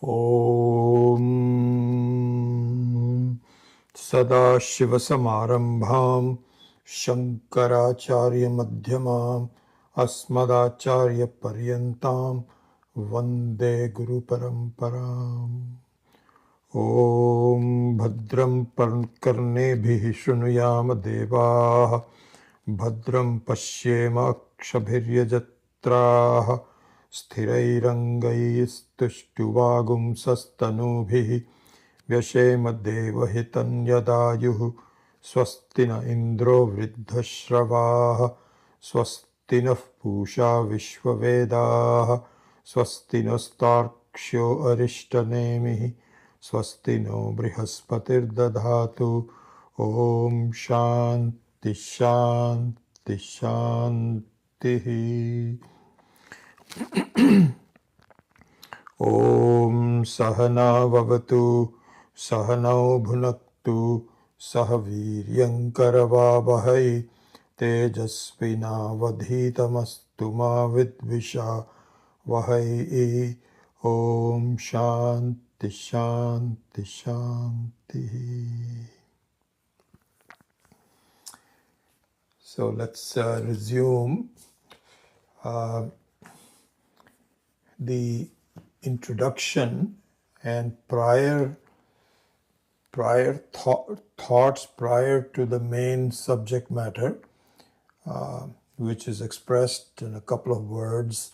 Om Sadashivasamarambham Shankaracharya Madhyamam Asmadacharya Paryantam Vande Guru Paramparam. Om Bhadram Karnebhihi Shrunuyama Devaah Bhadram Pashyema Kshabhiryajatraah Sthirairangaistushtuvaagumsastanubhihi Vyashema Devahitan Yadayuhu Swasti na Indro Vriddhashravah Swasti na Pusha Vishwavedah Swasti nastarksho Arishtanemihi Swasti no Brihaspatir Dadhatu. Om Shanti Shanti Shanti. Om Sahana Vavatu Sahanau Bhunaktu Sahaviryankaravavahai Tejasvinavadhitamastu ma vidvisha vahai. Om Shanti Shanti Shanti. So let's resume the introduction and prior thoughts prior to the main subject matter, which is expressed in a couple of words,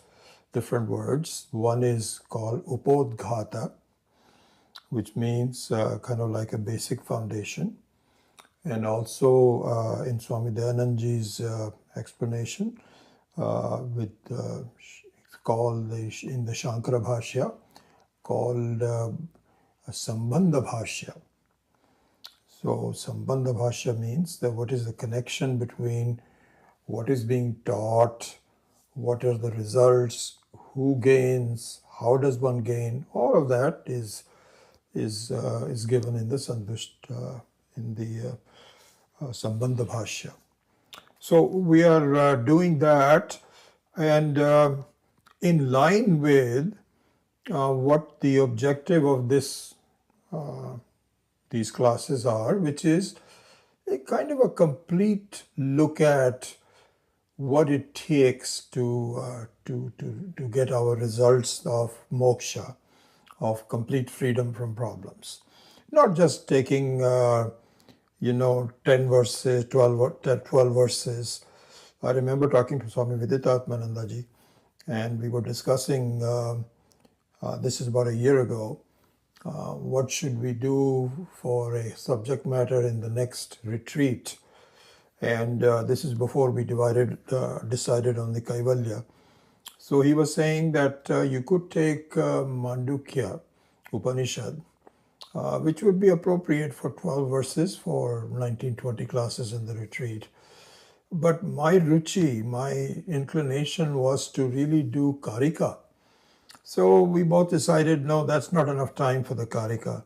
different words. One is called Upodghata, which means kind of like a basic foundation. And also in Swami Dayanandaji's explanation, with called in the Shankara Bhashya, called Sambandha Bhashya. So Sambandha Bhashya means that what is the connection between what is being taught, what are the results, who gains, how does one gain. All of that is given in the in the Sambandha Bhashya. So we are doing that, and in line with what the objective of these classes are, which is a kind of a complete look at what it takes to get our results of moksha, of complete freedom from problems. Not just taking 10 verses, 12 verses. I remember talking to Swami Viditatmanandaji, and we were discussing, this is about a year ago, what should we do for a subject matter in the next retreat. And this is before we decided on the Kaivalya. So he was saying that you could take Mandukya Upanishad, which would be appropriate for 12 verses for 19-20 classes in the retreat. But my ruchi, my inclination was to really do Karika. So we both decided, no, that's not enough time for the Karika.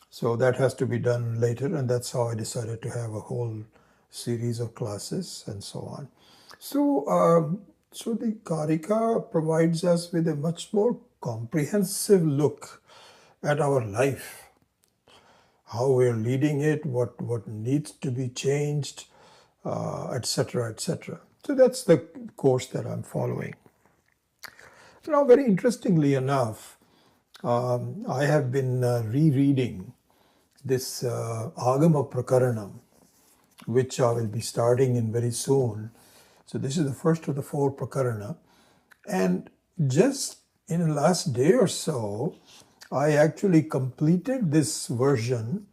So that has to be done later, and that's how I decided to have a whole series of classes and so on. So, so the Karika provides us with a much more comprehensive look at our life, how we're leading it, what needs to be changed, etc., etc. So that's the course that I'm following. Now, very interestingly enough, I have been rereading this Agama Prakaranam, which I will be starting in very soon. So this is the first of the 4 Prakarana. And just in the last day or so, I actually completed this version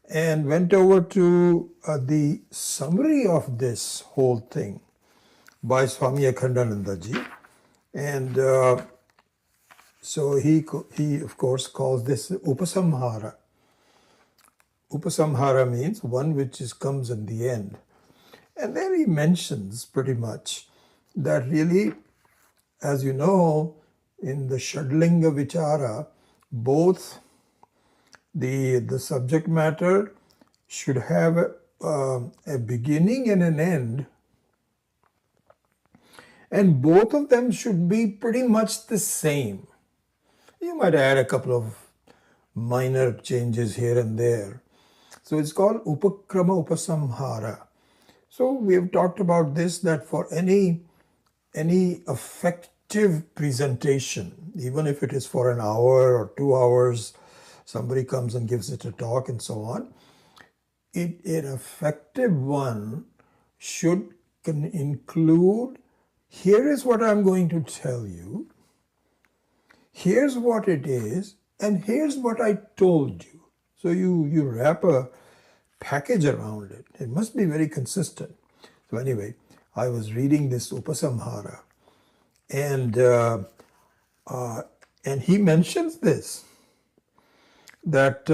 and went over to the summary of this whole thing by Swami Akhandanandaji. And so he of course calls this Upasamhara. Upasamhara means one which comes in the end. And then he mentions pretty much that really, as you know, in the Shadlinga Vichara, both the subject matter should have a beginning and an end, and both of them should be pretty much the same. You might add a couple of minor changes here and there. So it's called Upakrama Upasamhara. So we have talked about this, that for any effective presentation, even if it is for an hour or 2 hours, somebody comes and gives it a talk and so on, an effective one should include, here is what I'm going to tell you, here's what it is, and here's what I told you. So you wrap a package around it. It must be very consistent. So anyway, I was reading this Upasamhara, and he mentions this, that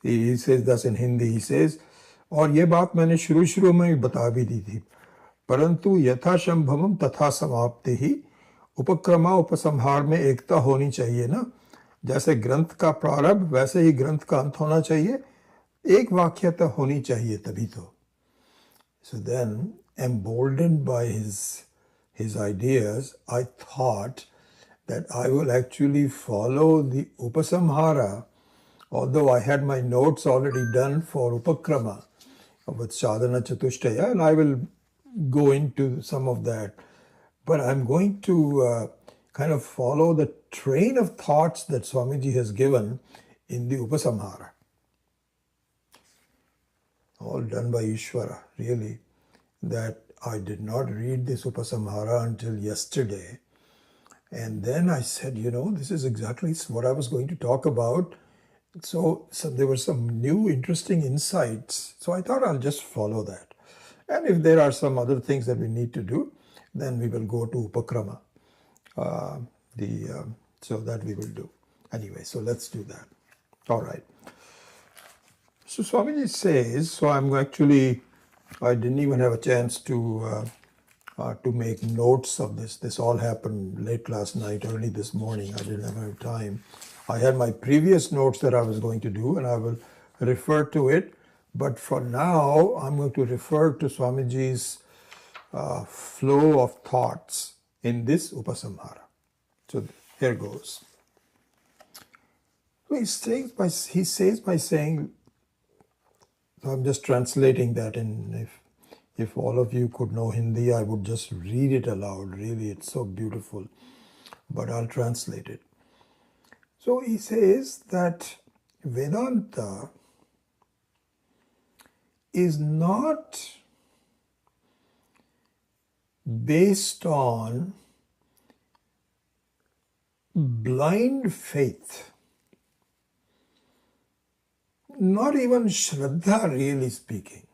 he says thus in Hindi, he says, और ये बात मैंने शुरू में बता भी दी थी, परंतु यथासंभवम तथा समाप्ति ही उपक्रमा उपसंहार में एकता होनी चाहिए ना, जैसे ग्रंथ का प्रारंभ वैसे ही ग्रंथ का अंत होना चाहिए, एक वाक्यता होनी चाहिए तभी तो. So then, emboldened by his ideas, I thought that I will actually follow the Upasamhara, although I had my notes already done for Upakrama with Sadhana Chatushtaya, and I will go into some of that. But I'm going to kind of follow the train of thoughts that Swamiji has given in the Upasamhara. All done by Ishvara, really, that I did not read this Upasamhara until yesterday. And then I said, this is exactly what I was going to talk about. So there were some new interesting insights. So I thought I'll just follow that. And if there are some other things that we need to do, then we will go to Upakrama. So that we will do. Anyway, so let's do that. All right. So Swamiji says, so I didn't even have a chance to make notes of this. This all happened late last night, early this morning. I didn't have time. I had my previous notes that I was going to do, and I will refer to it. But for now, I'm going to refer to Swamiji's flow of thoughts in this Upasamhara. So here goes. So he says by saying, so I'm just translating that, and if all of you could know Hindi, I would just read it aloud. Really, it's so beautiful. But I'll translate it. So he says that Vedanta is not based on blind faith, not even Shraddha, really speaking.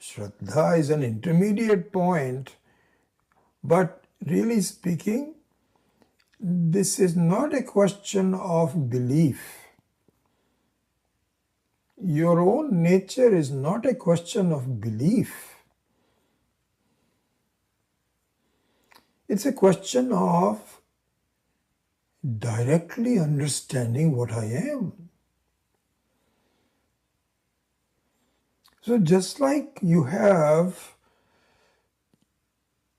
Shraddha is an intermediate point, but really speaking, this is not a question of belief. Your own nature is not a question of belief. It's a question of directly understanding what I am. So just like you have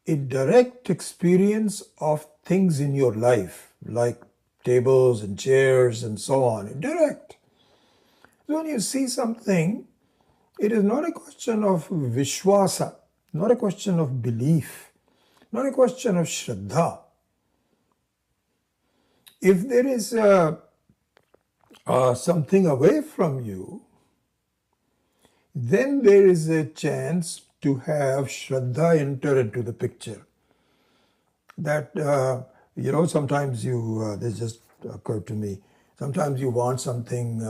a direct experience of things in your life, like tables and chairs and so on, direct. So when you see something, it is not a question of vishwasa, not a question of belief, not a question of shraddha. If there is something away from you, then there is a chance to have shraddha enter into the picture. That, sometimes this just occurred to me, sometimes you want something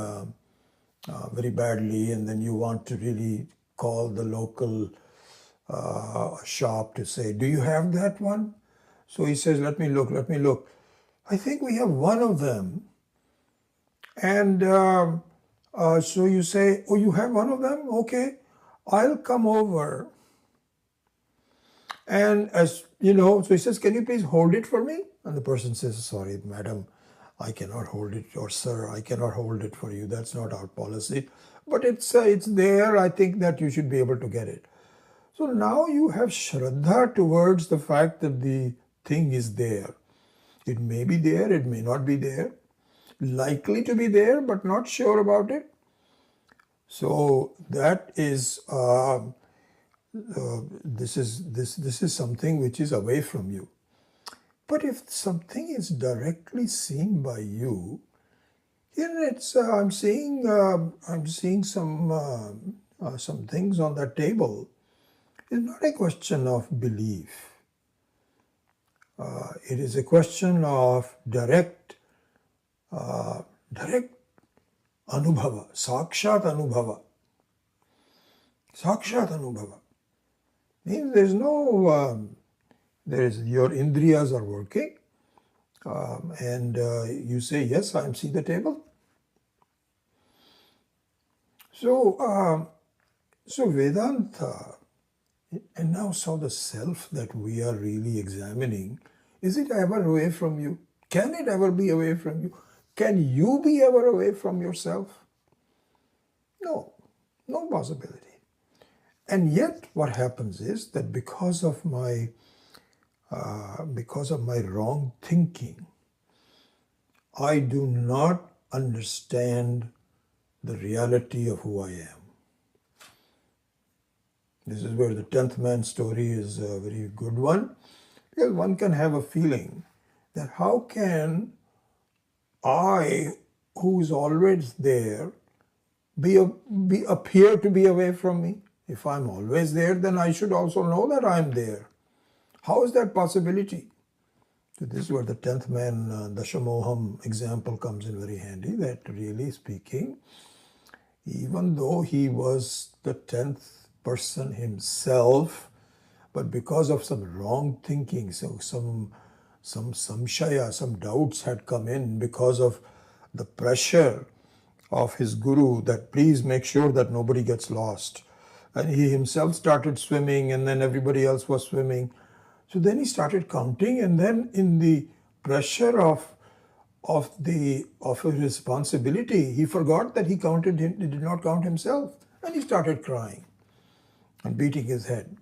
very badly, and then you want to really call the local shop to say, do you have that one? So he says, let me look. I think we have one of them. And so you say, oh, you have one of them? Okay, I'll come over. And so he says, can you please hold it for me? And the person says, sorry, madam, I cannot hold it, or sir, I cannot hold it for you. That's not our policy. But it's there. I think that you should be able to get it. So now you have Shraddha towards the fact that the thing is there. It may be there, it may not be there. Likely to be there, but not sure about it. So that is this is something which is away from you. But if something is directly seen by you, here it's I'm seeing some things on that table. It's not a question of belief. It is a question of direct anubhava, sakshat anubhava. Sakshat anubhava means there's no, your indriyas are working, and you say, yes, I see the table. So Vedanta, and now so the self that we are really examining, is it ever away from you? Can it ever be away from you? Can you be ever away from yourself? No, no possibility. And yet what happens is that because of my wrong thinking, I do not understand the reality of who I am. This is where the 10th man story is a very good one, because one can have a feeling that how can I, who is always there, appear to be away from me? If I'm always there, then I should also know that I'm there. How is that possibility? So this is where the 10th man, Dashamoham example comes in very handy, that really speaking, even though he was the 10th person himself, but because of some wrong thinking, so some samshaya, some doubts had come in because of the pressure of his guru that please make sure that nobody gets lost. And he himself started swimming, and then everybody else was swimming. So then he started counting, and then in the pressure of his responsibility, he forgot that he did not count himself, and he started crying and beating his head.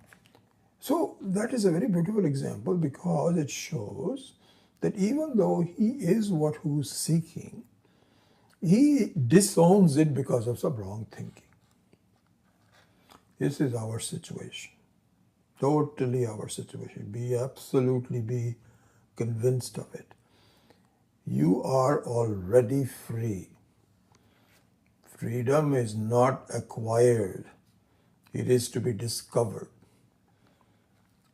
So that is a very beautiful example, because it shows that even though he is what who's seeking, he disowns it because of some wrong thinking. This is our situation. Totally our situation. Be convinced of it. You are already free. Freedom is not acquired. It is to be discovered.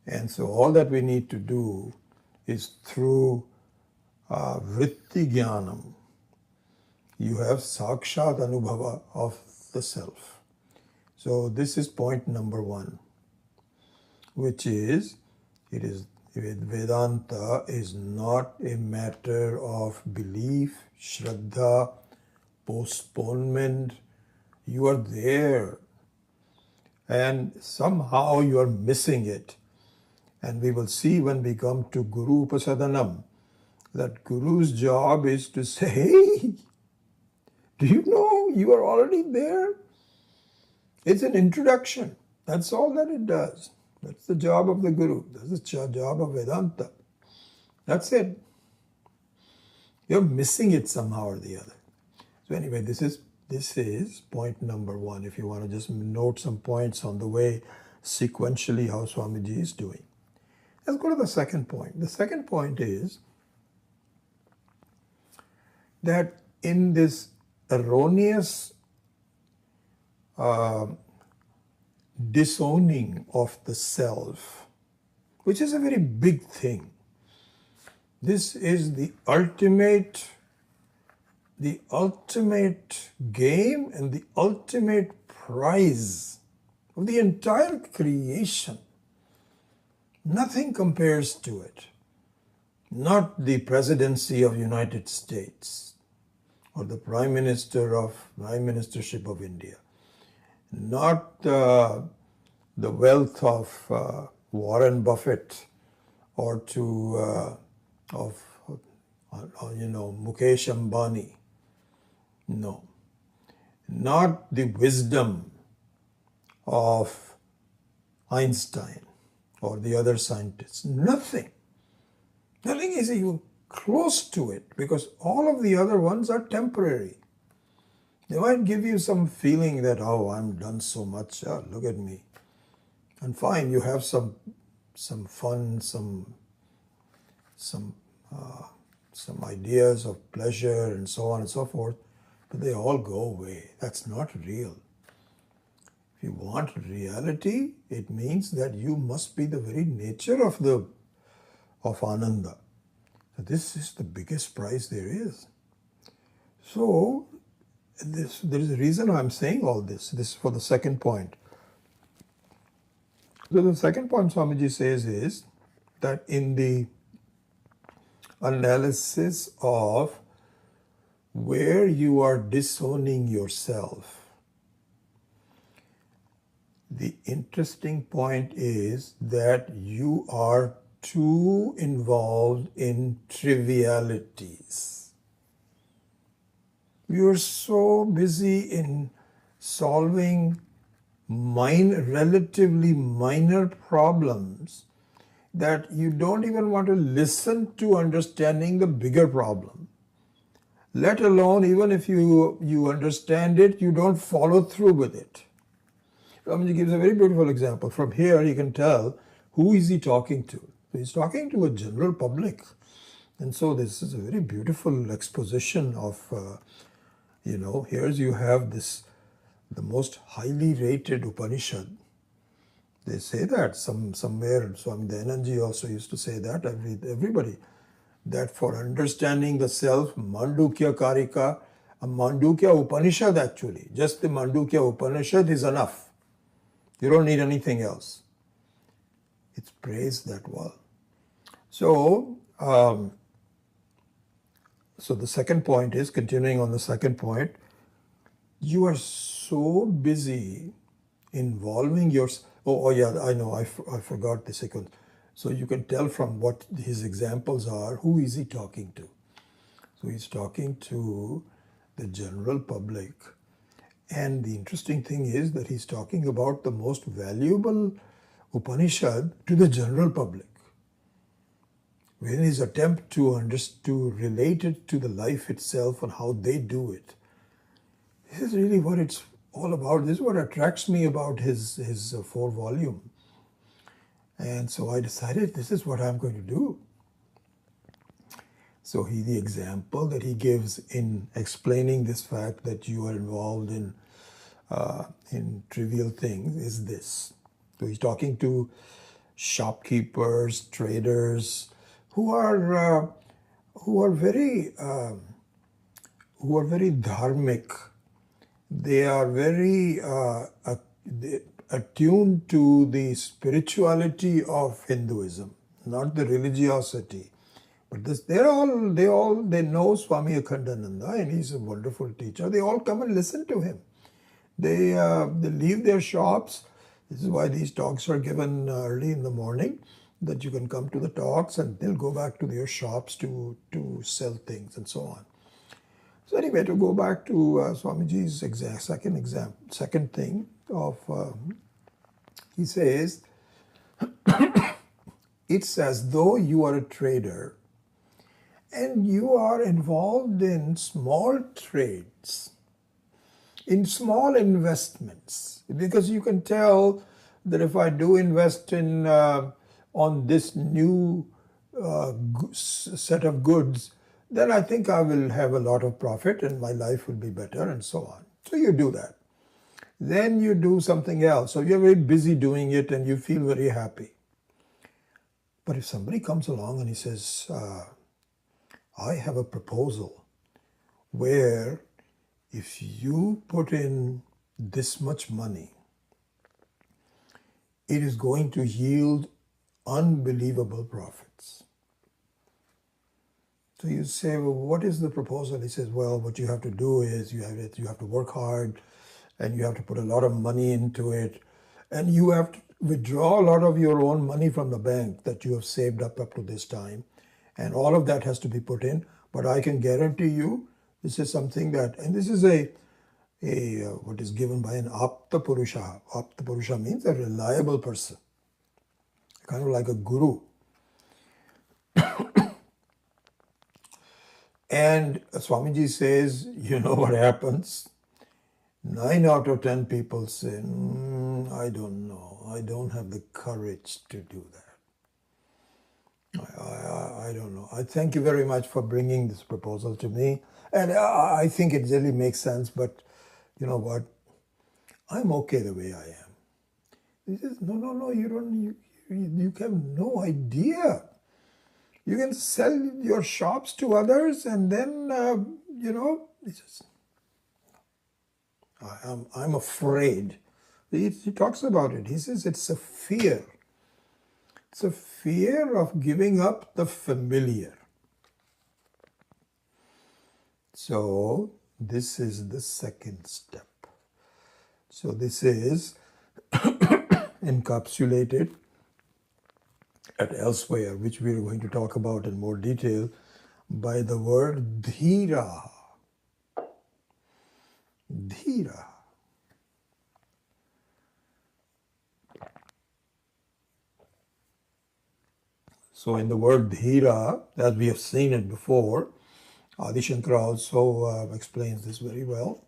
And so all that we need to do is through vritti jnanam. You have sakshat anubhava of the self. So this is point number 1, which is, Vedanta is not a matter of belief, shraddha, postponement. You are there, and somehow you are missing it. And we will see when we come to Guru Upasadanam, that Guru's job is to say, hey, do you know you are already there? It's an introduction. That's all that it does. That's the job of the Guru. That's the job of Vedanta. That's it. You're missing it somehow or the other. So anyway, this is point number 1, if you want to just note some points on the way sequentially how Swamiji is doing. Let's go to the second point. The second point is that in this erroneous disowning of the self, which is a very big thing. This is the ultimate game and the ultimate prize of the entire creation. Nothing compares to it. Not the presidency of United States or the prime ministership of India. Not the wealth of Warren Buffett or of Mukesh Ambani. No. Not the wisdom of Einstein or the other scientists. Nothing. Nothing is even close to it, because all of the other ones are temporary. They might give you some feeling that, oh, I'm done so much, look at me. And fine, you have some fun, some ideas of pleasure and so on and so forth, but they all go away. That's not real. If you want reality, it means that you must be the very nature of Ananda. So this is the biggest prize there is. So there is a reason I'm saying all this. This is for the second point. So the second point Swamiji says is that in the analysis of where you are disowning yourself, the interesting point is that you are too involved in trivialities. You're so busy in solving relatively minor problems that you don't even want to listen to understanding the bigger problem. Let alone, even if you understand it, you don't follow through with it. Swamiji gives a very beautiful example. From here you can tell who is he talking to. He's talking to a general public. And so this is a very beautiful exposition of, here you have the most highly rated Upanishad. They say that somewhere, Swami Dayananji also used to say that, everybody, that for understanding the self, Mandukya Karika, a Mandukya Upanishad actually, just the Mandukya Upanishad is enough. You don't need anything else. It's praised that well. So the second point is, continuing on the second point, you are so busy involving yourself. Oh yeah, I know, I forgot the sequence. So you can tell from what his examples are, who is he talking to? So he's talking to the general public. And the interesting thing is that he's talking about the most valuable Upanishad to the general public. In his attempt to relate it to the life itself and how they do it. This is really what it's all about. This is what attracts me about his 4-volume. And so I decided this is what I'm going to do. So the example that he gives in explaining this fact that you are involved in trivial things is this. So he's talking to shopkeepers, traders, who are very dharmic. They are very attuned to the spirituality of Hinduism, not the religiosity. But they know Swami Akhandananda, and he's a wonderful teacher. They all come and listen to him. They leave their shops. This is why these talks are given early in the morning, that you can come to the talks and they'll go back to their shops to sell things and so on. So anyway, to go back to Swamiji's second thing of, he says, it's as though you are a trader and you are involved in small trades, in small investments, because you can tell that if I do invest in on this new set of goods, then I think I will have a lot of profit and my life will be better and so on. So you do that. Then you do something else. So you're very busy doing it and you feel very happy. But if somebody comes along and he says, I have a proposal where if you put in this much money, it is going to yield unbelievable profits. So you say, well, what is the proposal? He says, well, what you have to do is you have to work hard and you have to put a lot of money into it, and you have to withdraw a lot of your own money from the bank that you have saved up to this time, and all of that has to be put in. But I can guarantee you, this is something that, and this is what is given by an Apta Purusha. Apta Purusha means a reliable person, kind of like a guru. And Swamiji says, you know what happens? 9 out of 10 people say, I don't know. I don't have the courage to do that. I don't know. I thank you very much for bringing this proposal to me. And I think it really makes sense, but you know what? I'm okay the way I am. He says, no, you have no idea. You can sell your shops to others and then, he says, I'm afraid. He talks about it. He says it's a fear. It's a fear of giving up the familiar. So this is the second step. So this is encapsulated at elsewhere, which we are going to talk about in more detail, by the word dhira. Dhira. So in the word dhira, as we have seen it before, Adi Shankara also explains this very well.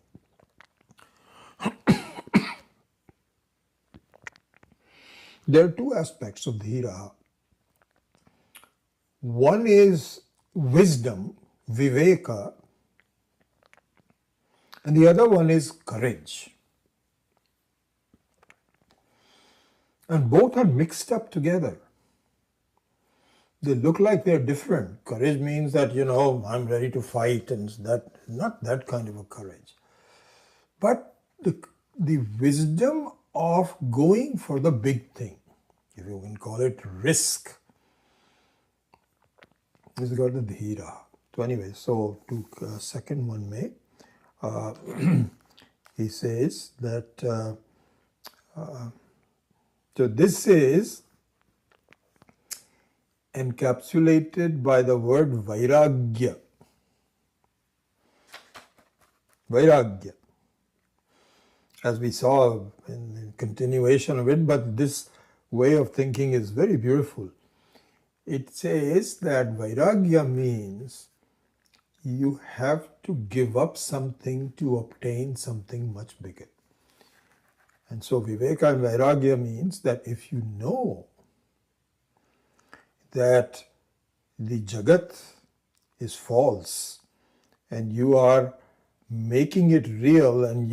There are two aspects of dhira. One is wisdom, viveka, and the other one is courage. And both are mixed up together. They look like they're different. Courage means that, I'm ready to fight, and that not that kind of a courage. But the wisdom of going for the big thing, if you can call it risk, is got the dhira. So anyway, so to second one may, he says that, so this is encapsulated by the word vairagya. Vairagya. As we saw in the continuation of it, but this way of thinking is very beautiful. It says that vairagya means you have to give up something to obtain something much bigger. And so viveka and vairagya means that if you know that the jagat is false and you are making it real and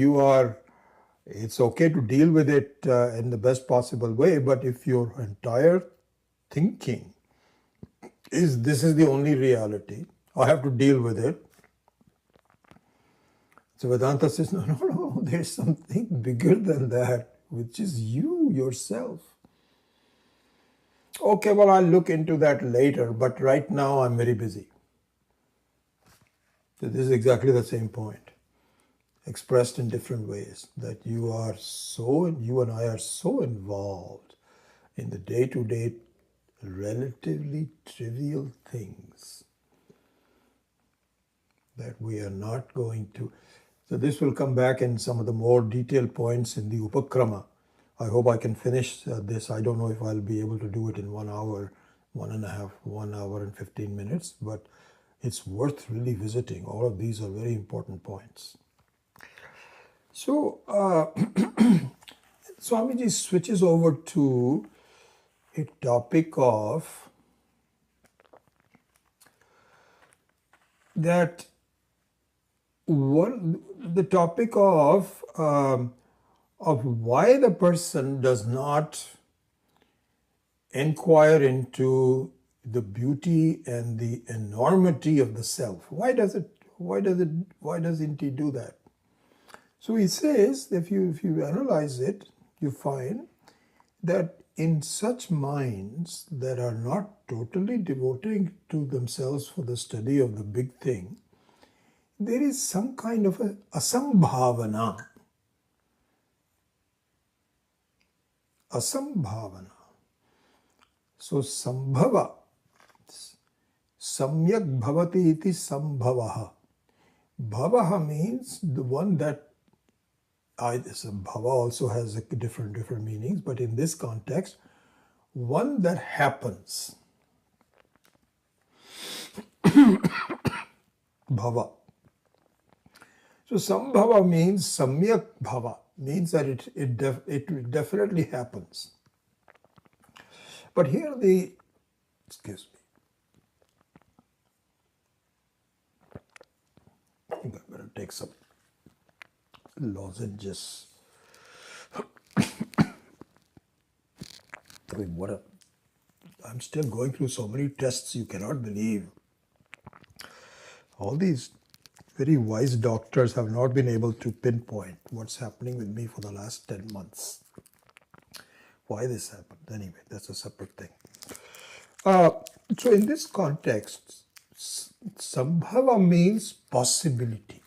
it's okay to deal with it in the best possible way, but if your entire thinking is this is the only reality, I have to deal with it. So Vedanta says, no, there's something bigger than that, which is you, yourself. Okay, well, I'll look into that later, but right now I'm very busy. So this is exactly the same point, expressed in different ways, that you and I are so involved in the day-to-day relatively trivial things that we are not going to. So this will come back in some of the more detailed points in the Upakrama. I hope I can finish this. I don't know if I'll be able to do it in 1 hour, 1 hour and 15 minutes, but it's worth really visiting. All of these are very important points. So Swamiji switches over to a topic of that the topic of why the person does not inquire into the beauty and the enormity of the self. Why doesn't he do that? So he says, if you analyze it, you find that in such minds that are not totally devoting to themselves for the study of the big thing, there is some kind of a asambhavana. Asambhavana. So sambhava, samyak bhavati iti sambhavaha. Bhavaha means the one that this bhava also has a different meanings, but in this context, one that happens. Bhava. So sambhava means samyak bhava, means that it definitely happens. But here excuse me. I think I'm going to take some lozenges. I mean, I'm still going through so many tests, you cannot believe. All these very wise doctors have not been able to pinpoint what's happening with me for the last 10 months. Why this happened? Anyway, that's a separate thing. So in this context, sambhava means possibility.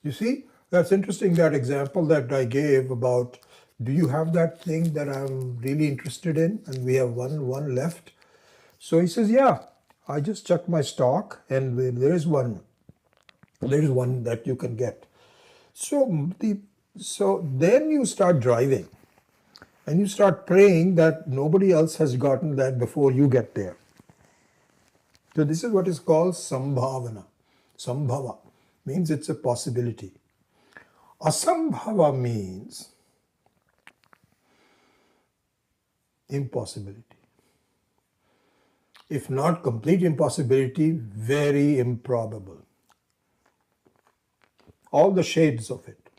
You see, that's interesting, that example that I gave about, do you have that thing that I'm really interested in? And we have one left. So he says, yeah, I just checked my stock and there's one that you can get. So then you start driving and you start praying that nobody else has gotten that before you get there. So this is what is called sambhavana. Sambhava means it's a possibility. Asambhava means impossibility. If not complete impossibility, very improbable. All the shades of it.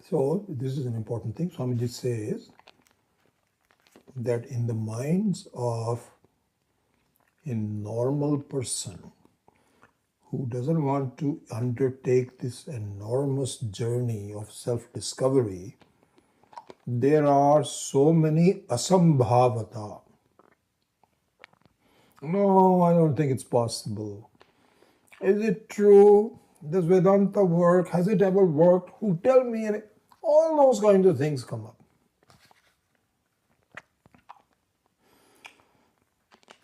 So this is an important thing. Swamiji says that in the minds of a normal person who doesn't want to undertake this enormous journey of self-discovery, there are so many asambhavata. No, I don't think it's possible. Is it true? Does Vedanta work? Has it ever worked? Who tell me? All those kinds of things come up.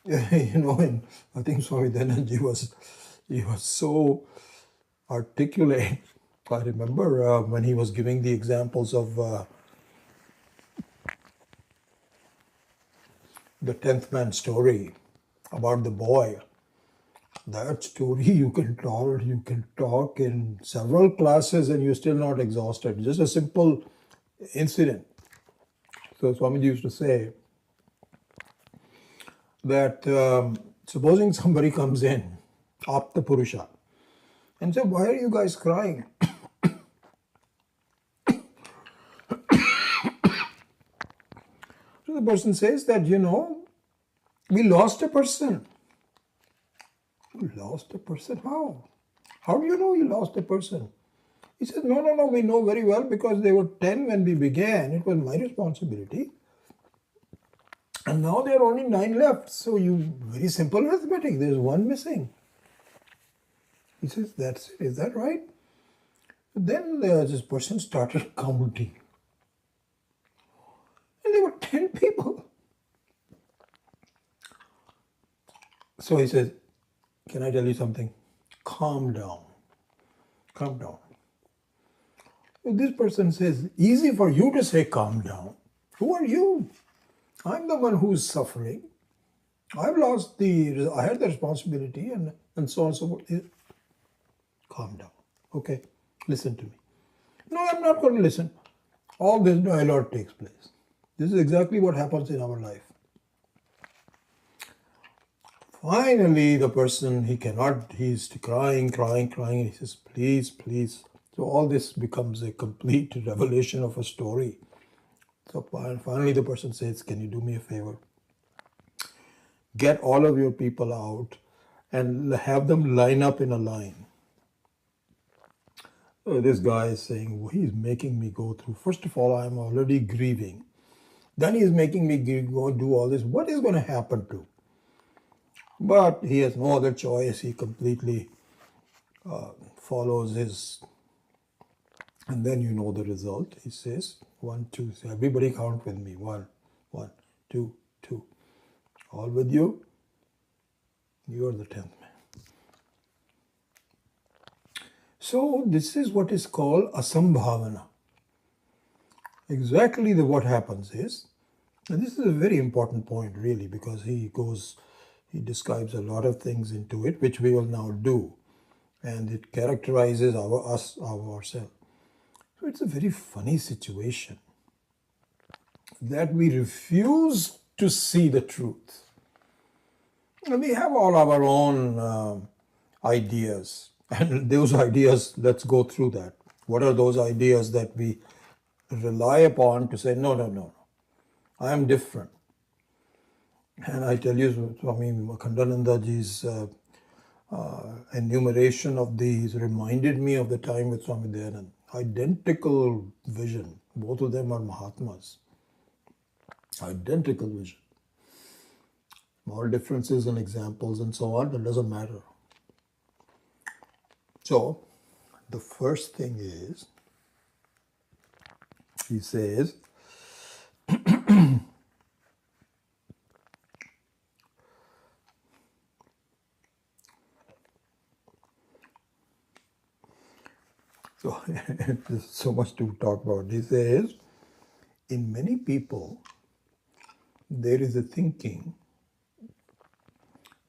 You know, and I think Swami Dhananji was so articulate. I remember when he was giving the examples of the 10th man story about the boy. That story you can talk in several classes and you're still not exhausted. Just a simple incident. So Swamiji used to say that supposing somebody comes in, Apta Purusha, and say, why are you guys crying? So the person says that, we lost a person. You lost a person? How? How do you know you lost a person? He says, no, we know very well because there were 10 when we began. It was my responsibility. And now there are only 9 left. So very simple arithmetic. There's 1 missing. He says, that's it. Is that right? Then this person started counting. And there were 10 people. So he says, can I tell you something? Calm down. Calm down. This person says, easy for you to say calm down. Who are you? I'm the one who's suffering. I had the responsibility and so on and so forth. Calm down. Okay, listen to me. No, I'm not going to listen. All this dialogue takes place. This is exactly what happens in our life. Finally, the person, he's crying, and he says, please. So all this becomes a complete revelation of a story. So finally the person says, can you do me a favor? Get all of your people out and have them line up in a line. So this guy is saying, well, he's making me go through. First of all, I'm already grieving. Then he's making me go do all this. What is going to happen to? But he has no other choice. He completely follows his, and then you know the result. He says, 1, 2, so everybody count with me. 1, 2, 2. All with you? You are the 10th man. So this is what is called asambhavana. Exactly what happens is, and this is a very important point really, because he describes a lot of things into it, which we will now do, and it characterizes ourselves. So it's a very funny situation that we refuse to see the truth. And we have all our own ideas, and those ideas, let's go through that. What are those ideas that we rely upon to say, no, no, no, no, I am different? And I tell you, Swami Khandanandaji's enumeration of these reminded me of the time with Swami Dayanand. Identical vision. Both of them are Mahatmas. Identical vision. Small differences in examples and so on, that doesn't matter. So, the first thing is, he says, so there's so much to talk about. He says, in many people, there is a thinking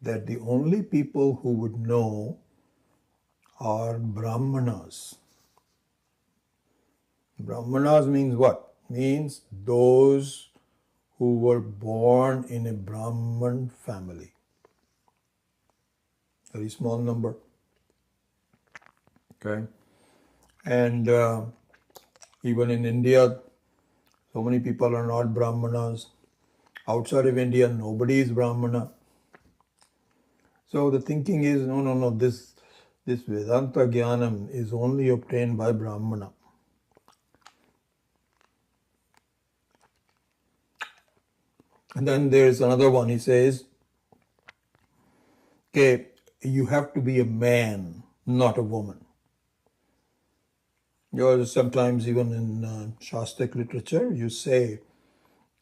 that the only people who would know are Brahmanas. Brahmanas means what? Means those who were born in a Brahman family. Very small number. Okay. And even in India, so many people are not Brahmanas. Outside of India, nobody is Brahmana. So the thinking is, no, no, no, this Vedanta Jnanam is only obtained by Brahmana. And then there's another one, he says, okay, you have to be a man, not a woman. Sometimes even in Shastic literature, you say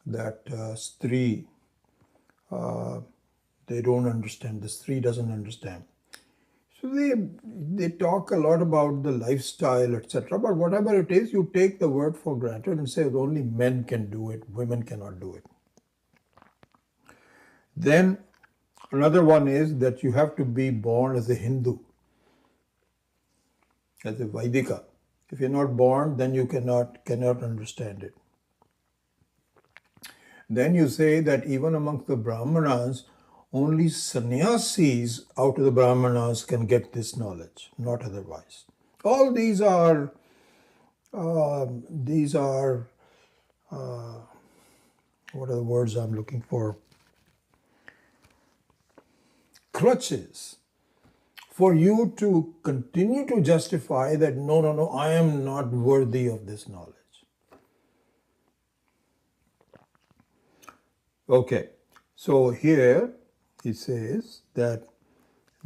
that Stri, they don't understand, the Stri doesn't understand. So they talk a lot about the lifestyle, etc. But whatever it is, you take the word for granted and say only men can do it, women cannot do it. Then another one is that you have to be born as a Hindu, as a Vaidika. If you're not born, then you cannot understand it. Then you say that even amongst the Brahmanas, only sannyasis out of the Brahmanas can get this knowledge, not otherwise. All these are what are the words I'm looking for? Crutches for you to continue to justify that no, no, no, I am not worthy of this knowledge. Okay, so here he says that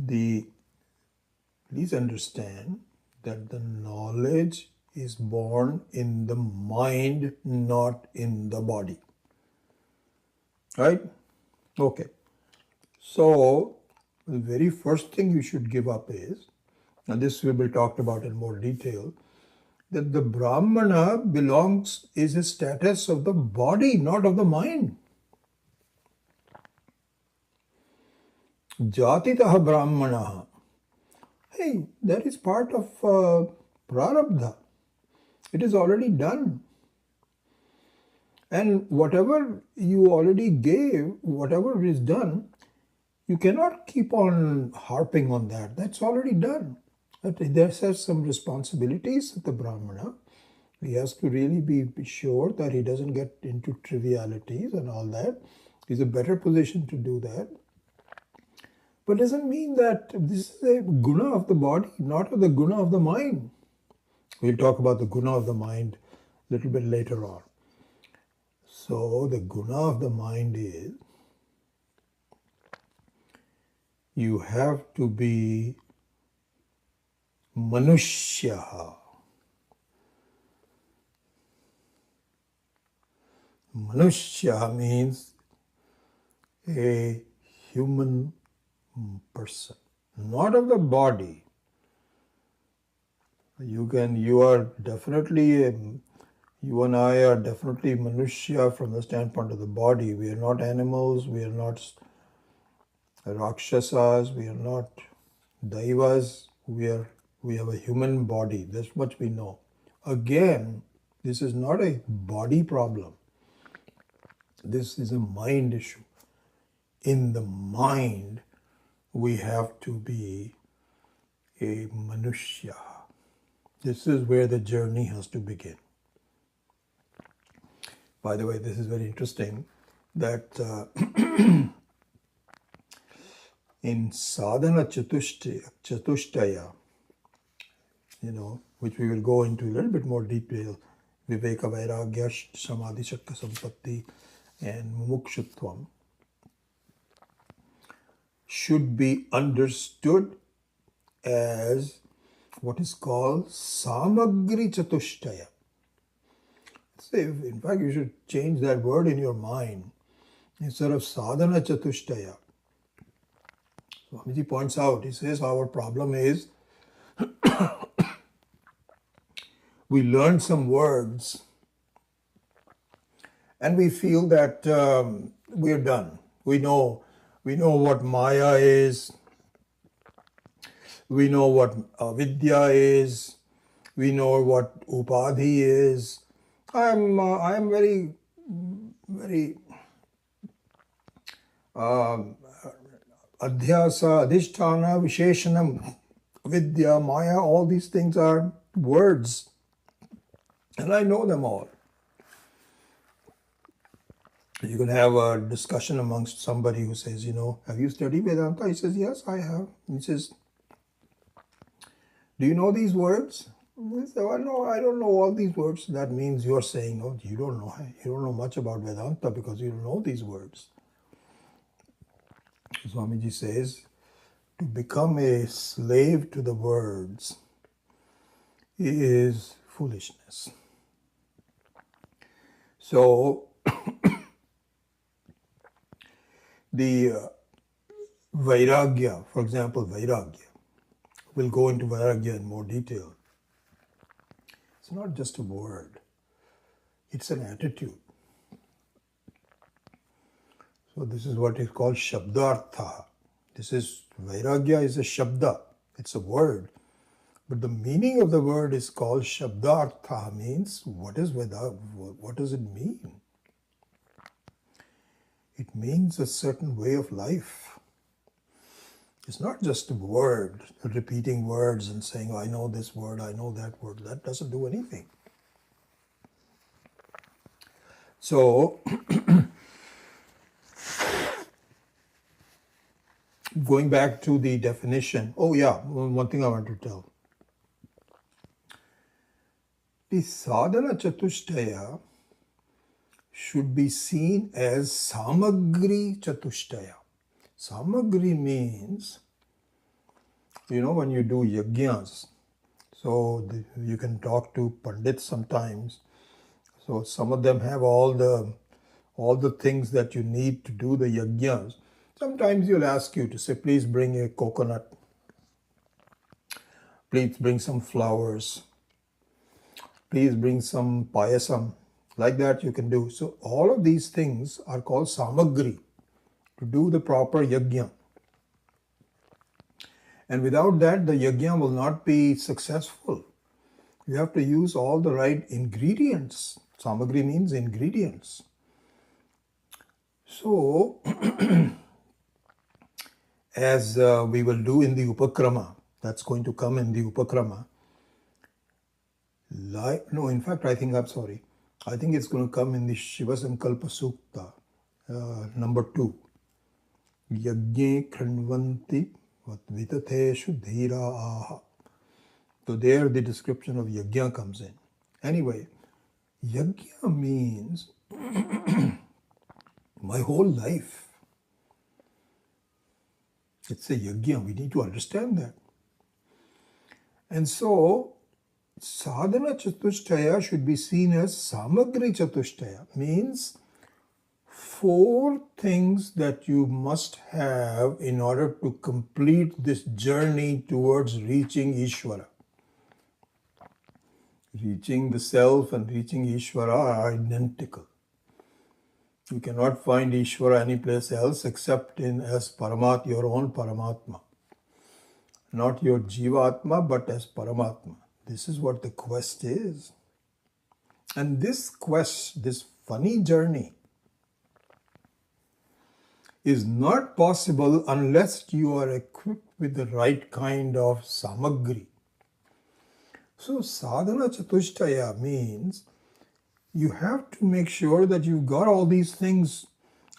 please understand that the knowledge is born in the mind, not in the body. Right? Okay. So the very first thing you should give up is, and this will be talked about in more detail, that the Brahmana is a status of the body, not of the mind. Jatitaha Brahmanaha. Hey, that is part of prarabdha. It is already done. And whatever you already gave, whatever is done, you cannot keep on harping on that. That's already done. But there are some responsibilities of the Brahmana. He has to really be sure that he doesn't get into trivialities and all that. He's in a better position to do that. But doesn't mean that this is a guna of the body, not of the guna of the mind. We'll talk about the guna of the mind a little bit later on. So the guna of the mind is, you have to be manushya. Manushya means a human person, not of the body. You are definitely, you and I are definitely Manushya from the standpoint of the body. We are not animals, we are not Rakshasas, we are not Daivas, we have a human body. That's much we know. Again, this is not a body problem. This is a mind issue. In the mind, we have to be a Manushya. This is where the journey has to begin. By the way, this is very interesting that in sadhana chatushtaya, which we will go into a little bit more detail, viveka vairagya samadhi shakka sampatti and mumukshutvam, should be understood as what is called samagri chatushtaya. In fact, you should change that word in your mind. Instead of sadhana chatushtaya, Swamiji points out, he says our problem is we learn some words and we feel that we're done. We know what Maya is, we know what Vidya is, we know what Upadhi is. I am very Adhyasa, Adhisthana, Visheshanam, Vidya, Maya, all these things are words. And I know them all. You can have a discussion amongst somebody who says, have you studied Vedanta? He says, yes, I have. He says, do you know these words? He says, oh, no, I don't know all these words. That means you're saying, no, you don't know much about Vedanta because you don't know these words. Swamiji says, to become a slave to the words is foolishness. So, the Vairagya, for example, Vairagya, we'll go into Vairagya in more detail. It's not just a word, it's an attitude. So this is what is called Shabdartha. Vairagya is a Shabda, it's a word. But the meaning of the word is called Shabdartha, means what does it mean? It means a certain way of life. It's not just a word, repeating words and saying, I know this word, I know that word. That doesn't do anything. So, going back to the definition, one thing I want to tell. The sadhana chatushtaya should be seen as samagri chatushtaya. Samagri means, when you do yajnas, so you can talk to pandits sometimes. So some of them have all the things that you need to do the yajnas. Sometimes you'll ask you to say, please bring a coconut, please bring some flowers, please bring some payasam. Like that you can do. So all of these things are called samagri, to do the proper yajna. And without that, the yajna will not be successful. You have to use all the right ingredients. Samagri means ingredients. So, as we will do in the Upakrama, that's going to come in the Upakrama. I think it's going to come in the Shiva Sankalpa Sukta, number 2. Yajne kranvanti vitateshu dhira aha. So there the description of yajna comes in. Anyway, yajna means my whole life. It's a yajna. We need to understand that. And so, sadhana chatushtaya should be seen as samagri chatushtaya, means 4 things that you must have in order to complete this journey towards reaching Ishvara. Reaching the self and reaching Ishvara are identical. You cannot find Ishvara anyplace else except in as Paramat, your own Paramatma. Not your Jivatma, but as Paramatma. This is what the quest is. And this quest, this funny journey, is not possible unless you are equipped with the right kind of samagri. So sadhana chatushtaya means you have to make sure that you've got all these things.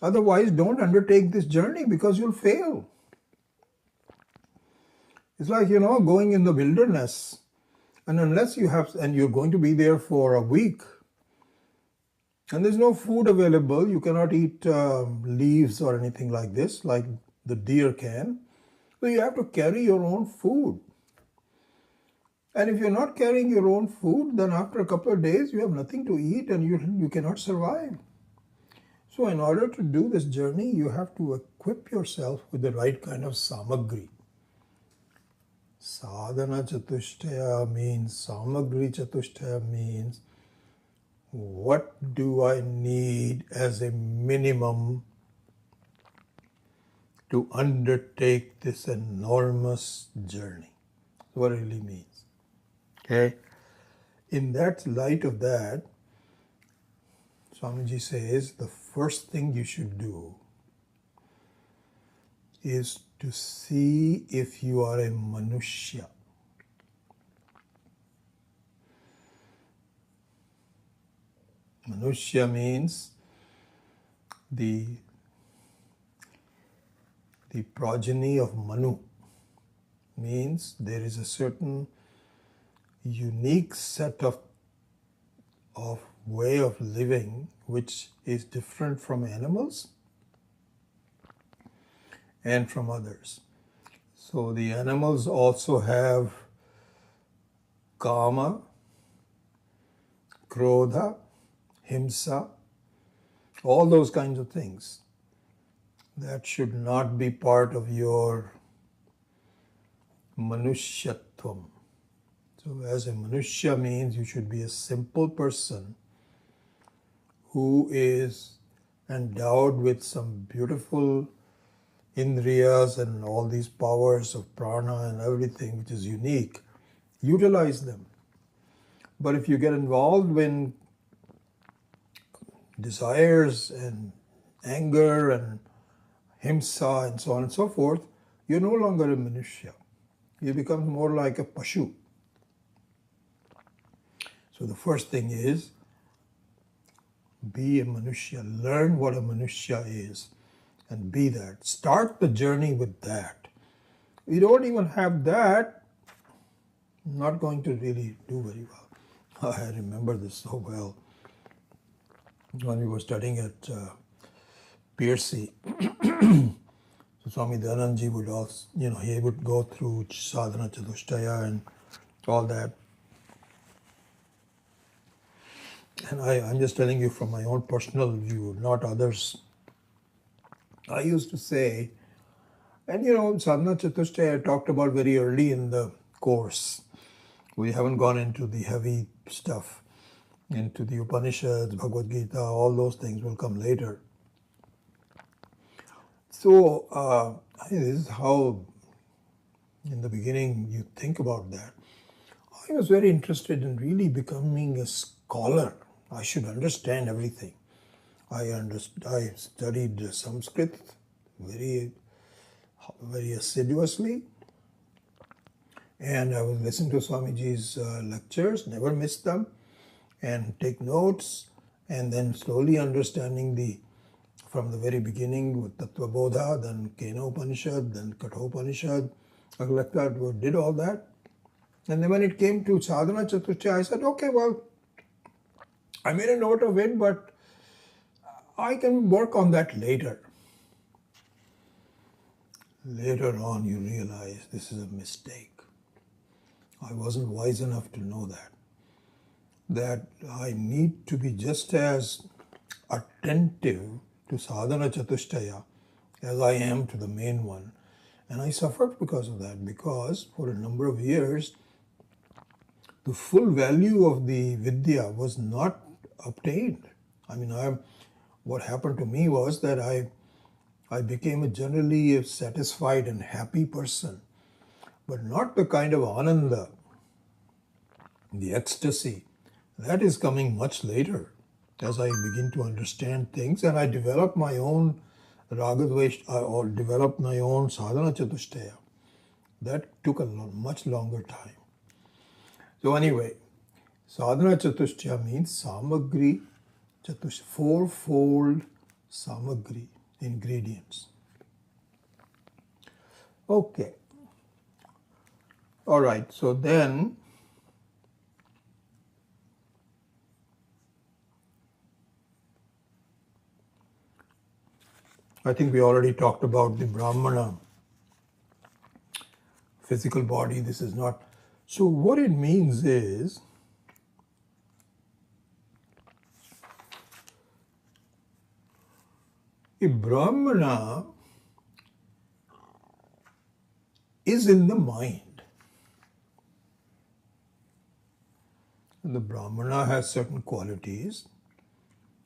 Otherwise, don't undertake this journey because you'll fail. It's like, going in the wilderness. And unless you have, and you're going to be there for a week, and there's no food available, you cannot eat leaves or anything like this, like the deer can. So you have to carry your own food. And if you're not carrying your own food, then after a couple of days, you have nothing to eat and you cannot survive. So in order to do this journey, you have to equip yourself with the right kind of samagri. Sadhana chatushtaya means, samagri chatushtaya means, what do I need as a minimum to undertake this enormous journey? That's what it really means. Okay? In that light of that, Swamiji says the first thing you should do is to see if you are a manushya. Manushya means the progeny of Manu. Means there is a certain unique set of way of living which is different from animals and from others. So the animals also have kama, krodha, himsa, all those kinds of things. That should not be part of your manushyatvam. So as a manushya means you should be a simple person who is endowed with some beautiful indriyas and all these powers of prana and everything which is unique. Utilize them. But if you get involved in desires and anger and himsa and so on and so forth, you're no longer a manushya. You become more like a pashu. So the first thing is, be a manushya. Learn what a manushya is and be that. Start the journey with that. You don't even have that, not going to really do very well. I remember this so well. When we were studying at Piercy, so Swami Dayanandaji would also, he would go through sadhana chatushtaya and all that. And I'm just telling you from my own personal view, not others. I used to say, and sadhana chatushtaya I talked about very early in the course. We haven't gone into the heavy stuff, into the Upanishads, Bhagavad Gita, all those things will come later. So, I think this is how, in the beginning, you think about that. I was very interested in really becoming a scholar. I should understand everything. I studied Sanskrit very, very assiduously, and I would listen to Swamiji's lectures, never miss them, and take notes, and then slowly understanding from the very beginning with Tattva Bodha, then Kena Upanishad, then Kathopanishad, like that, did all that. And then when it came to Sadhana Chatushtaya, I said, okay, well, I made a note of it, but I can work on that later. Later on, you realize this is a mistake. I wasn't wise enough to know that I need to be just as attentive to sadhana chatushtaya as I am to the main one. And I suffered because of that, because for a number of years, the full value of the Vidya was not obtained. I mean, what happened to me was that I became a generally satisfied and happy person, but not the kind of ananda, the ecstasy. That is coming much later as I begin to understand things and I develop my own ragadvesh or develop my own sadhana chatushtaya. That took a much longer time. So anyway, sadhana chatushtaya means samagri chatushtaya, fourfold samagri, ingredients. Okay. All right, so then I think we already talked about the Brahmana physical body. This is not. So what it means is a Brahmana is in the mind. And the Brahmana has certain qualities,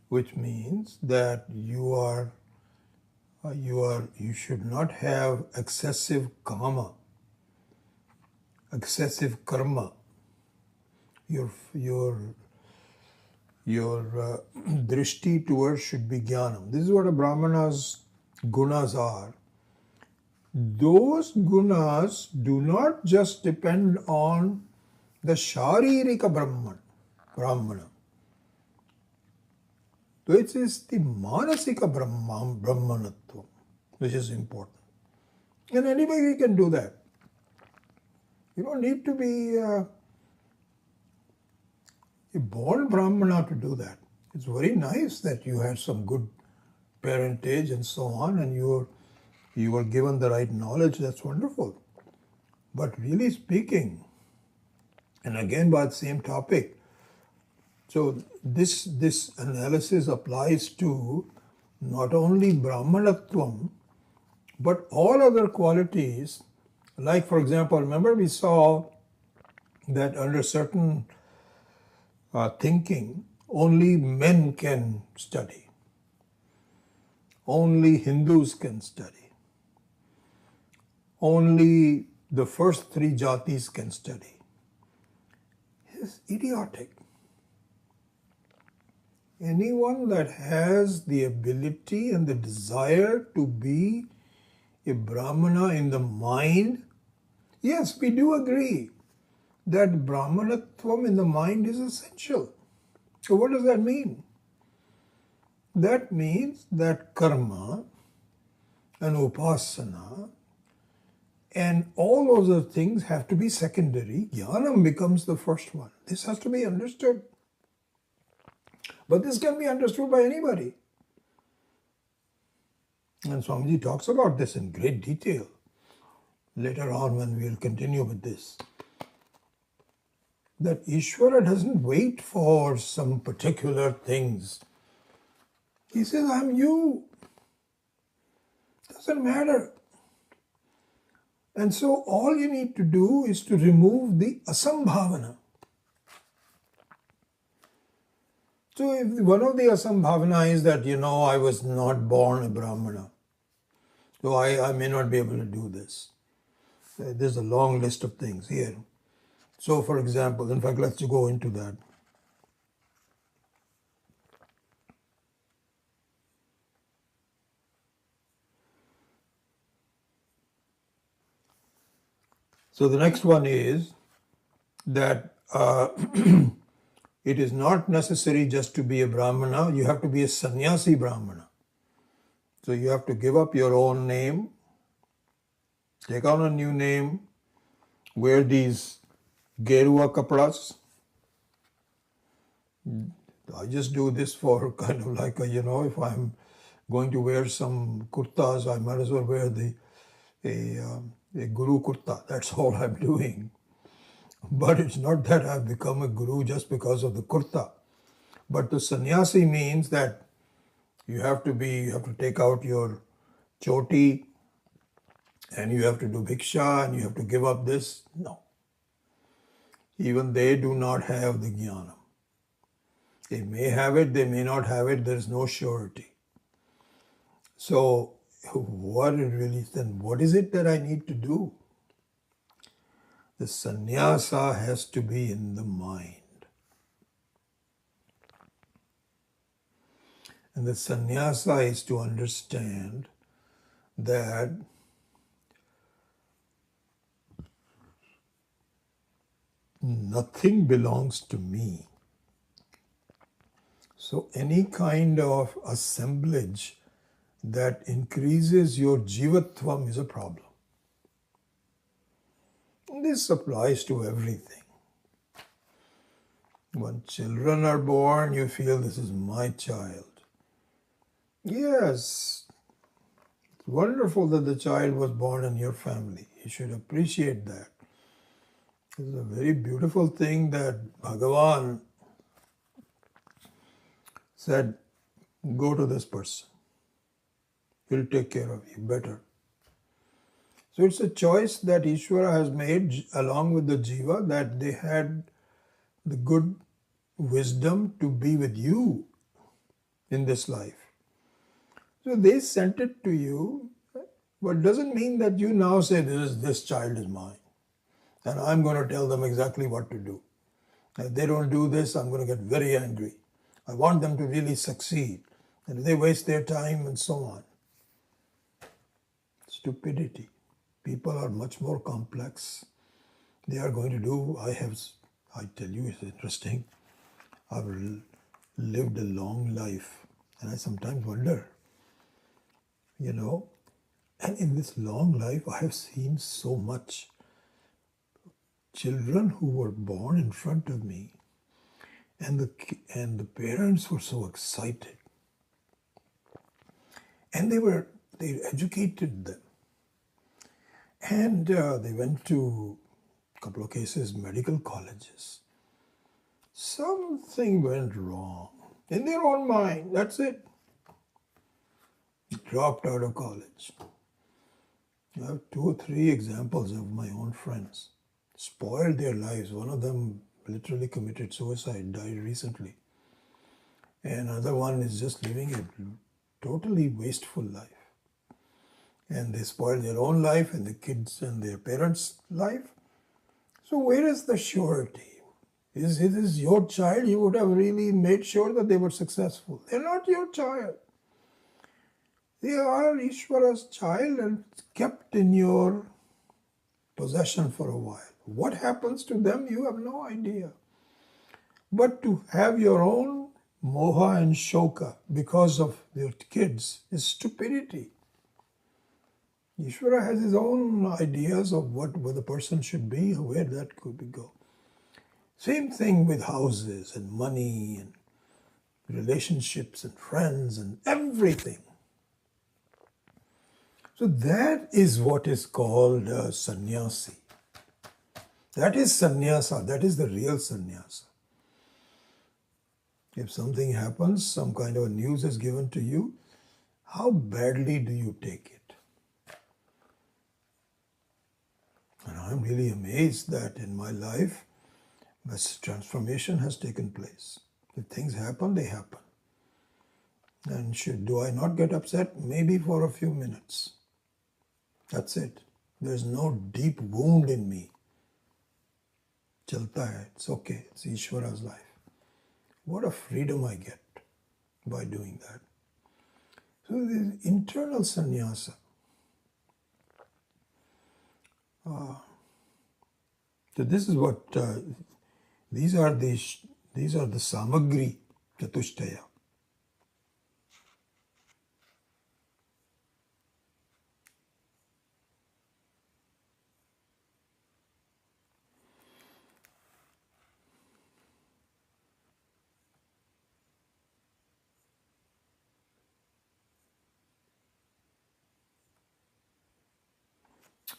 which means that you should not have excessive kama, excessive karma. Your drishti towards should be jnanam. This is what a Brahmana's gunas are. Those gunas do not just depend on the sharirika Brahmana. So it is the manasika Brahmanatvam which is important. And anybody can do that. You don't need to be a born Brahmana to do that. It's very nice that you had some good parentage and so on, and you were given the right knowledge. That's wonderful. But really speaking, and again by the same topic, so this analysis applies to not only Brahmanatvam, but all other qualities. Like, for example, remember we saw that under certain thinking, only men can study. Only Hindus can study. Only the first three jatis can study. It's idiotic. Anyone that has the ability and the desire to be a Brahmana in the mind, yes, we do agree that Brahmanatvam in the mind is essential. So what does that mean? That means that karma and upasana and all those other things have to be secondary. Jnanam becomes the first one. This has to be understood. But this can be understood by anybody. And Swamiji talks about this in great detail later on when we will continue with this. That Ishvara doesn't wait for some particular things. He says, I'm you. Doesn't matter. And so all you need to do is to remove the asambhavana. So if one of the asambhavana is that, I was not born a Brahmana, so I may not be able to do this. There's a long list of things here. So for example, in fact, let's go into that. So the next one is that it is not necessary just to be a Brahmana, you have to be a sannyasi Brahmana. So you have to give up your own name, take on a new name, wear these gerua kapras. I just do this for kind of like if I'm going to wear some kurtas, I might as well wear a guru kurta. That's all I'm doing. But it's not that I've become a guru just because of the kurta. But the sannyasi means that you have to take out your choti and you have to do bhiksha and you have to give up this. No. Even they do not have the jnana. They may have it, they may not have it, there is no surety. So, what it really is, then what is it that I need to do? The sannyasa has to be in the mind. And the sannyasa is to understand that nothing belongs to me. So any kind of assemblage that increases your jivatvam is a problem. This applies to everything. When children are born, you feel this is my child. Yes, it's wonderful that the child was born in your family. You should appreciate that. It's a very beautiful thing that Bhagavan said, go to this person. He'll take care of you better. So it's a choice that Ishvara has made along with the jiva, that they had the good wisdom to be with you in this life. So they sent it to you, but doesn't mean that you now say, this child is mine, and I'm going to tell them exactly what to do. If they don't do this, I'm going to get very angry. I want them to really succeed. And if they waste their time and so on. Stupidity. People are much more complex. They are going to do, I tell you, it's interesting. I've lived a long life, and I sometimes wonder, and in this long life, I have seen so much. Children who were born in front of me, and the parents were so excited, and they educated them, and they went to a couple of cases medical colleges. Something went wrong in their own mind. That's it. Dropped out of college. I have 2 or 3 examples of my own friends. Spoiled their lives. One of them literally committed suicide, died recently. And another one is just living a totally wasteful life. And they spoiled their own life and the kids and their parents' life. So where is the surety? Is this your child? You would have really made sure that they were successful. They're not your child. They are Ishvara's child and kept in your possession for a while. What happens to them, you have no idea. But to have your own moha and shoka because of your kids is stupidity. Ishvara has his own ideas of what the person should be, where that could go. Same thing with houses and money and relationships and friends and everything. So that is what is called sannyasi. That is sannyasa. That is the real sannyasa. If something happens, some kind of news is given to you, how badly do you take it? And I'm really amazed that in my life, this transformation has taken place. If things happen, they happen. And do I not get upset? Maybe for a few minutes. That's it. There's no deep wound in me. Chalta hai. It's okay. It's Ishvara's life. What a freedom I get by doing that. So the internal sannyasa. So this is what these are the samagri chatushtaya.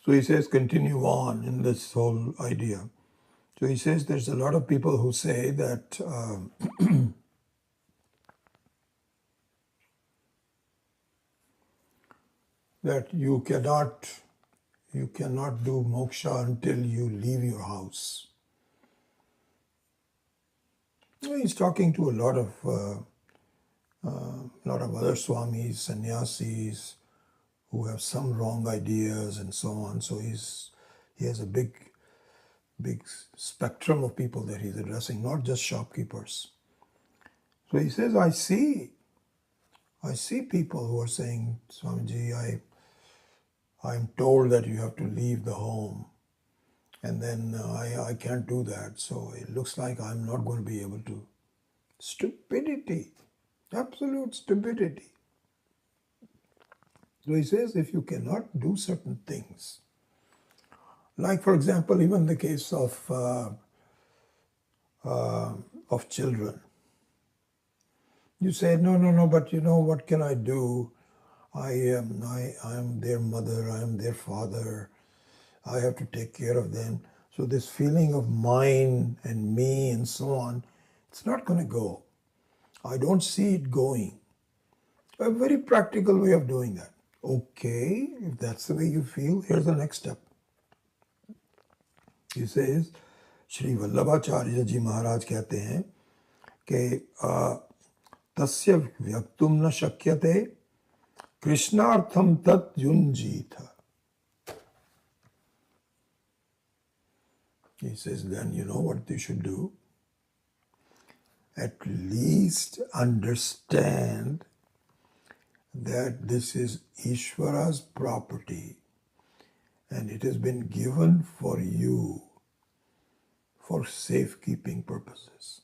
So he says, continue on in this whole idea. So he says there's a lot of people who say that that you cannot do moksha until you leave your house. He's talking to a lot of other swamis, sannyasis, who have some wrong ideas and so on. So he has a big spectrum of people that he's addressing, not just shopkeepers. So he says, I see people who are saying, Swamiji, I'm told that you have to leave the home, and then I can't do that. So it looks like I'm not going to be able to. Stupidity, absolute stupidity. So he says, if you cannot do certain things, like for example, even the case of children, you say, no, but what can I do? I am their mother, I am their father, I have to take care of them. So this feeling of mine and me and so on, it's not going to go. I don't see it going. A very practical way of doing that. Okay, if that's the way you feel, here's the next step. He says, Shri Vallabhacharya ji Maharaj कहते हैं कि तस्य व्यक्तुम न शक्यते कृष्णार्थम तत् युञ्जीथ. He says, then you know what you should do? At least understand that this is Ishvara's property and it has been given for you for safekeeping purposes.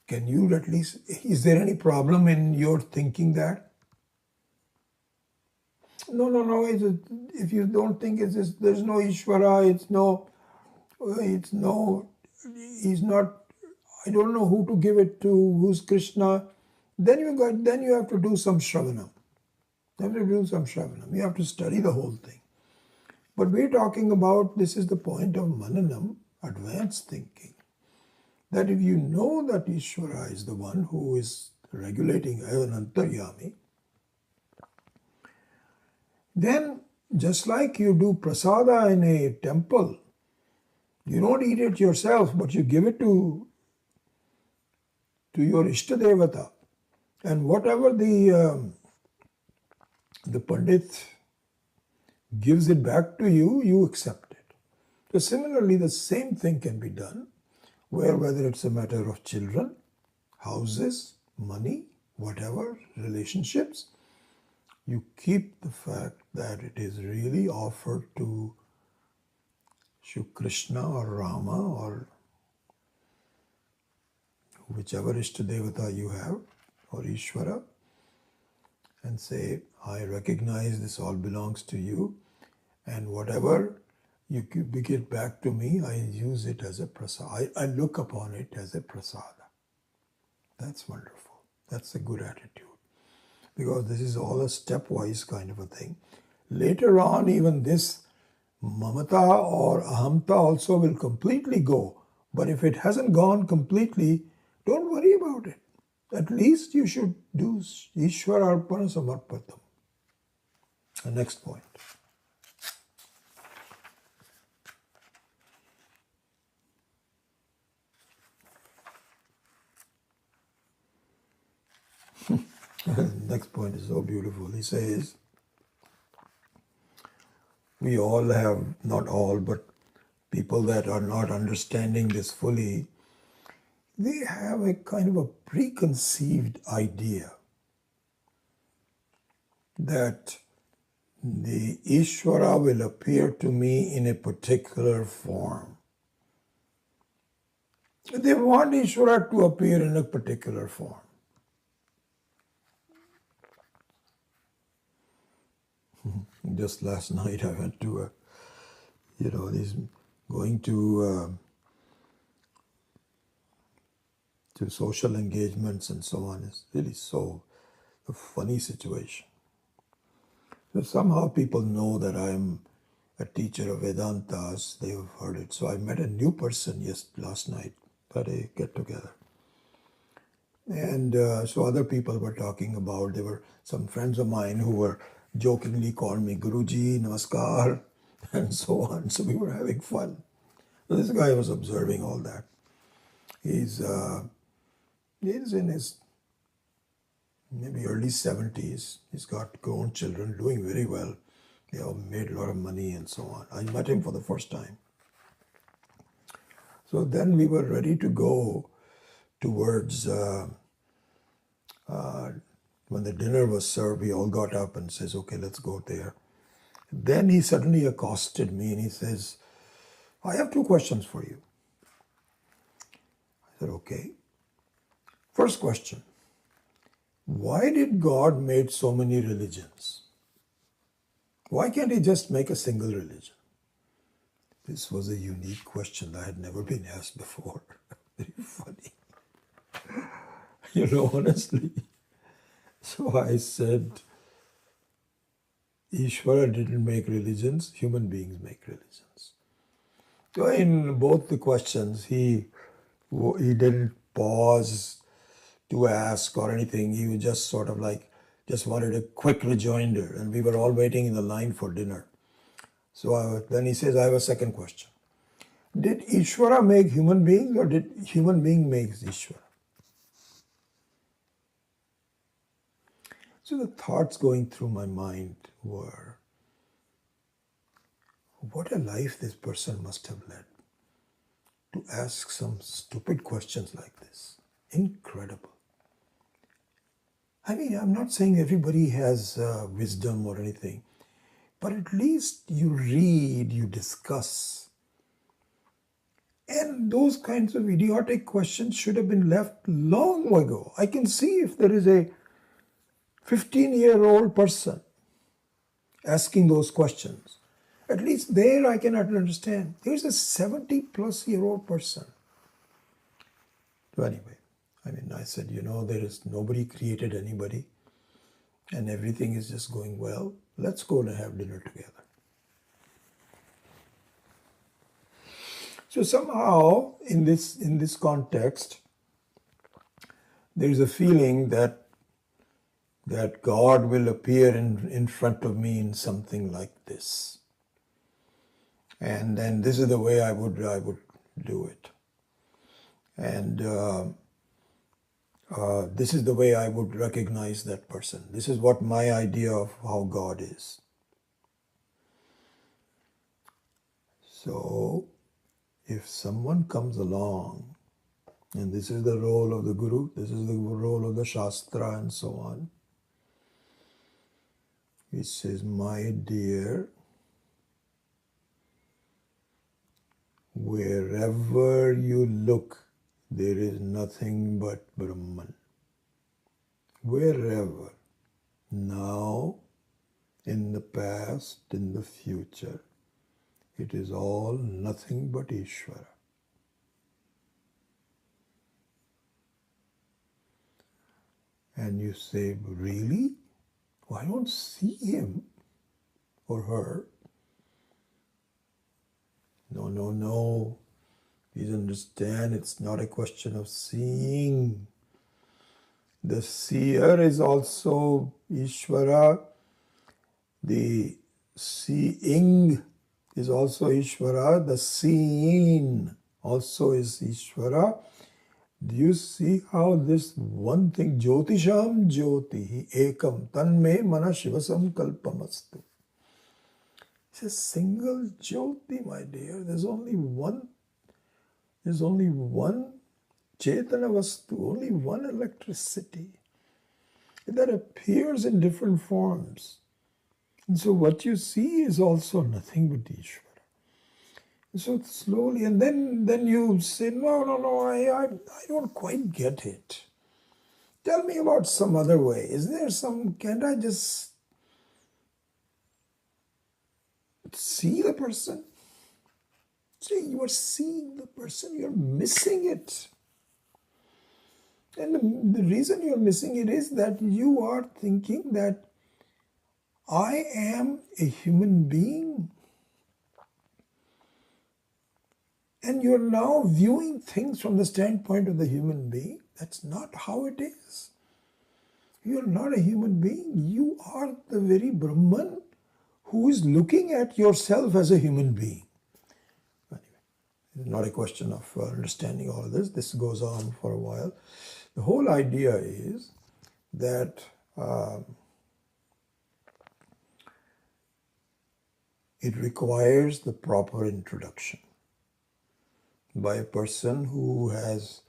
Can you at least, is there any problem in your thinking that? No, if you don't think there's no Ishvara, he's not, I don't know who to give it to, who's Krishna, then you have to do some Shravanam. You have to study the whole thing. But we're talking about, this is the point of Mananam, advanced thinking, that if you know that Ishvara is the one who is regulating as an Antaryami, then just like you do prasada in a temple, you don't eat it yourself, but you give it to your Ishtadevata. And whatever the Pandit gives it back to you, you accept it. So similarly, the same thing can be done, whether it's a matter of children, houses, money, whatever, relationships, you keep the fact that it is really offered to Shri Krishna or Rama or whichever Ishtadevata you have, or Ishvara, and say, I recognize this all belongs to you, and whatever you give back to me, I use it as a prasada. I look upon it as a prasada. That's wonderful. That's a good attitude. Because this is all a stepwise kind of a thing. Later on, even this mamata or ahamta also will completely go. But if it hasn't gone completely, don't worry about it. At least you should do Ishvara Arpana Samarpatam. The next point. Next point is so beautiful. He says, we all have, not all, but people that are not understanding this fully, they have a kind of a preconceived idea that the Ishvara will appear to me in a particular form. They want Ishvara to appear in a particular form. Just last night I went to going to social engagements and so on is really so a funny situation. So somehow people know that I'm a teacher of Vedantas, they've heard it. So I met a new person last night at a get-together. And so other people were talking about, there were some friends of mine who were jokingly called me Guruji, Namaskar, and so on. So we were having fun. So this guy was observing all that. He's in his maybe early 70s. He's got grown children, doing very well. They have made a lot of money and so on. I met him for the first time. So then we were ready to go towards, when the dinner was served, we all got up and says, okay, let's go there. Then he suddenly accosted me and he says, I have 2 questions for you. I said, okay. First question, why did God make so many religions? Why can't he just make a single religion? This was a unique question that had never been asked before. Very funny. Honestly. So I said, Ishvara didn't make religions, human beings make religions. So in both the questions, he didn't pause to ask or anything. He was just sort of like, just wanted a quick rejoinder. And we were all waiting in the line for dinner. So then he says, I have a second question. Did Ishvara make human beings or did human being make Ishvara? So the thoughts going through my mind were, what a life this person must have led to ask some stupid questions like this. Incredible. I mean, I'm not saying everybody has wisdom or anything, but at least you read, you discuss. And those kinds of idiotic questions should have been left long ago. I can see if there is a 15-year-old person asking those questions. At least there I cannot understand. Here's a 70-plus-year-old person. So anyway, I said, there is nobody created anybody and everything is just going well. Let's go and have dinner together. So somehow in this context, there is a feeling that God will appear in front of me in something like this. And then this is the way I would do it. And this is the way I would recognize that person. This is what my idea of how God is. So if someone comes along, and this is the role of the Guru, this is the role of the Shastra and so on, he says, my dear, wherever you look, there is nothing but Brahman. Wherever, now, in the past, in the future, it is all nothing but Ishvara. And you say, really? Well, I don't see him or her. No. Please understand, it's not a question of seeing. The seer is also Ishvara. The seeing is also Ishvara. The seen also is Ishvara. Do you see how this one thing, Jyotisham Jyoti Ekam Tanme Mana Shivasam Kalpamastu. It's a single Jyoti, my dear. There's only one Chetana Vastu, only one electricity that appears in different forms. And so what you see is also nothing but Ishvara. So slowly, and then you say, no, I don't quite get it. Tell me about some other way. Is there can't I just see the person? See, you are seeing the person, you're missing it. And the reason you're missing it is that you are thinking that I am a human being. And you're now viewing things from the standpoint of the human being. That's not how it is. You're not a human being. You are the very Brahman who is looking at yourself as a human being. Anyway, It's not a question of understanding all of this. This goes on for a while. The whole idea is that it requires the proper introduction by a person who has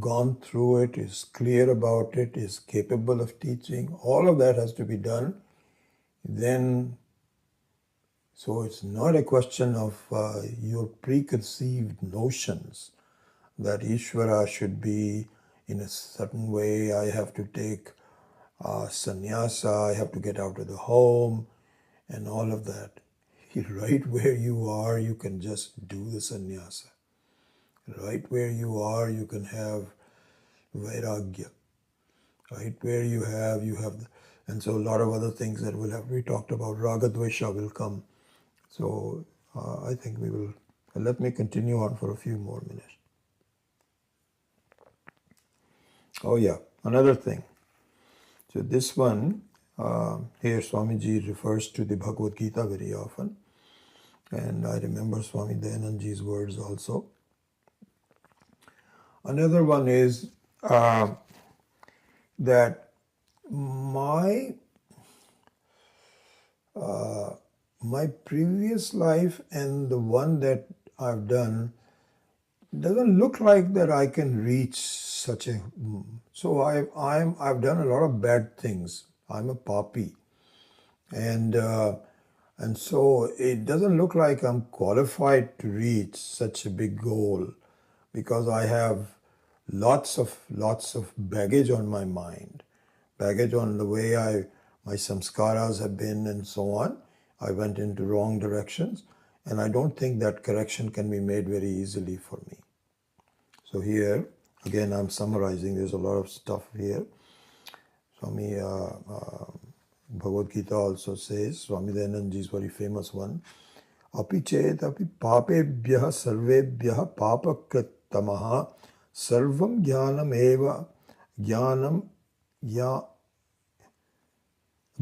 gone through it, is clear about it, is capable of teaching. All of that has to be done. Then, so it's not a question of your preconceived notions that Ishvara should be in a certain way. I have to take sannyasa, I have to get out of the home, and all of that. Right where you are, you can just do the sannyasa. Right where you are, you can have vairagya. Right where you have, and so a lot of other things that will have to be talked about. Ragadvesha will come. So I think we will, let me continue on for a few more minutes. Oh yeah, another thing. So this one, here Swamiji refers to the Bhagavad Gita very often. And I remember Swami Dayananji's words also. Another one is that my previous life and the one that I've done doesn't look like that I can reach such a. So I've done a lot of bad things. I'm a papi, and so it doesn't look like I'm qualified to reach such a big goal, because I have lots of baggage on my mind, baggage on the way my samskaras have been and so on. I went into wrong directions, and I don't think that correction can be made very easily for me. So here, again, I'm summarizing. There's a lot of stuff here. Swami Bhagavad Gita also says, Swami Dayananji's very famous one, Api chet api papebhyah sarvebhyah papakritamaha sarvam jnanam eva jnanam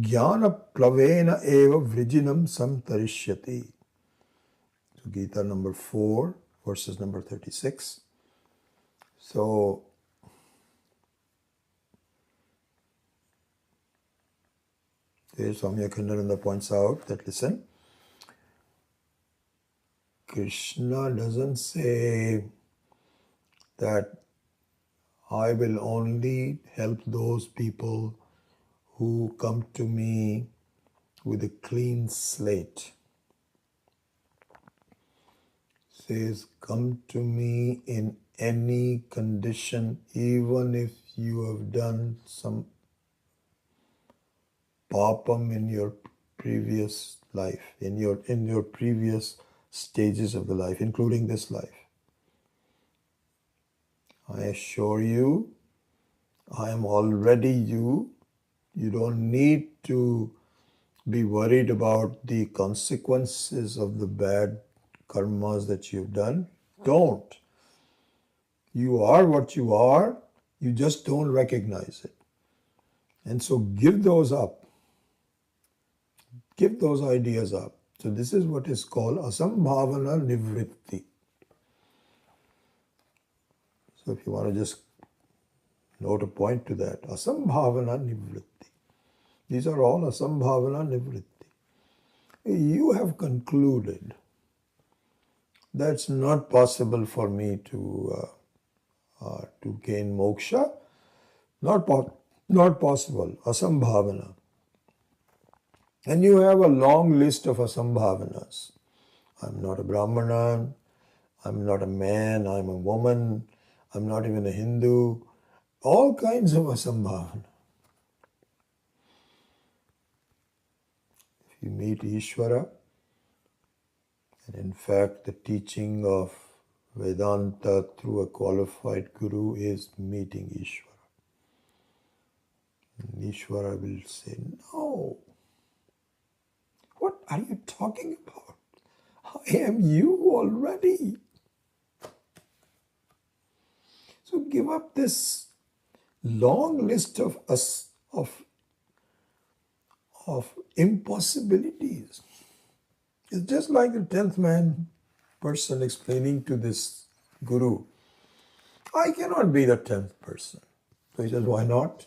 jnana plavena eva vrijinam samtarishyati. So Gita number 4, verses number 36. So here Swami Akhandananda points out that, listen, Krishna doesn't say that I will only help those people who come to me with a clean slate. Says, come to me in any condition, even if you have done some papam in your previous life, in your previous stages of the life, including this life. I assure you, I am already you. You don't need to be worried about the consequences of the bad karmas that you've done. Don't. You are what you are. You just don't recognize it. And so give those up. Give those ideas up. So this is what is called asambhavana nivritti. So if you want to just note a point to that, asambhavana nivritti. These are all asambhavana nivritti. You have concluded that's not possible for me to gain moksha. Not possible. Asambhavana. And you have a long list of asambhavanas. I'm not a Brahmana. I'm not a man. I'm a woman. I'm not even a Hindu. All kinds of asambhavana. If you meet Ishvara, and in fact the teaching of Vedanta through a qualified guru is meeting Ishvara. And Ishvara will say, no. What are you talking about? I am you already. So give up this long list of impossibilities. It's just like the 10th man person explaining to this guru, I cannot be the 10th person. So he says, why not?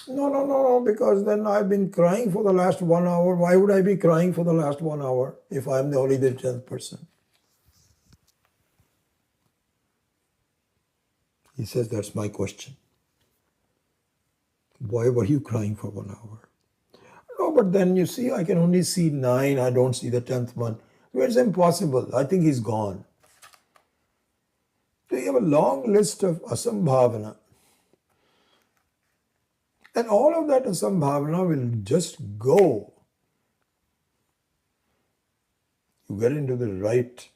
No, because then I've been crying for the last 1 hour. Why would I be crying for the last 1 hour if I'm the only the 10th person? He says, that's my question. Why were you crying for 1 hour? No, but then you see, I can only see 9. I don't see the 10th one. It's impossible. I think he's gone. So you have a long list of asambhavana. And all of that asambhavana will just go. You get into the right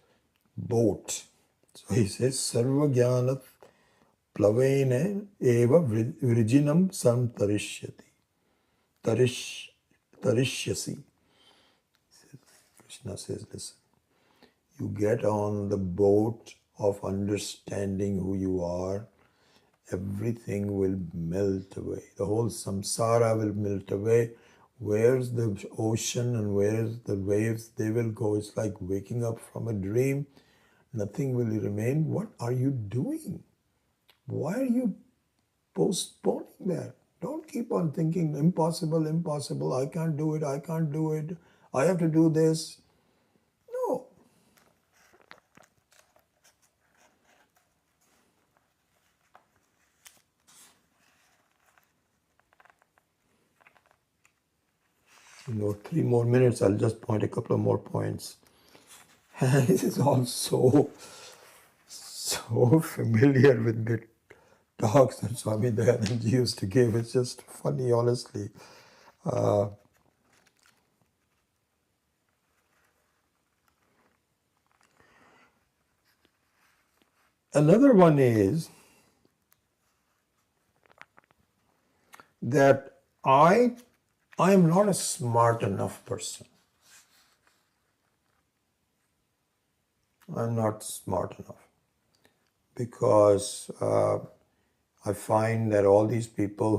boat. So he says, Sarva Jnanat Plavene Eva Vrijinam Santarishyati. Tarishyasi. Krishna says, listen, you get on the boat of understanding who you are, everything will melt away. The whole samsara will melt away. Where's the ocean and where's the waves? They will go. It's like waking up from a dream. Nothing will remain. What are you doing? Why are you postponing that? Don't keep on thinking impossible, impossible. I can't do it. I can't do it. I have to do this. No. You know, 3 more minutes. I'll just point a couple of more points. This is all so familiar with the talks that Swami Dayanand used to give. It's just funny, honestly. Another one is that I am not a smart enough person. I'm not smart enough because I find that all these people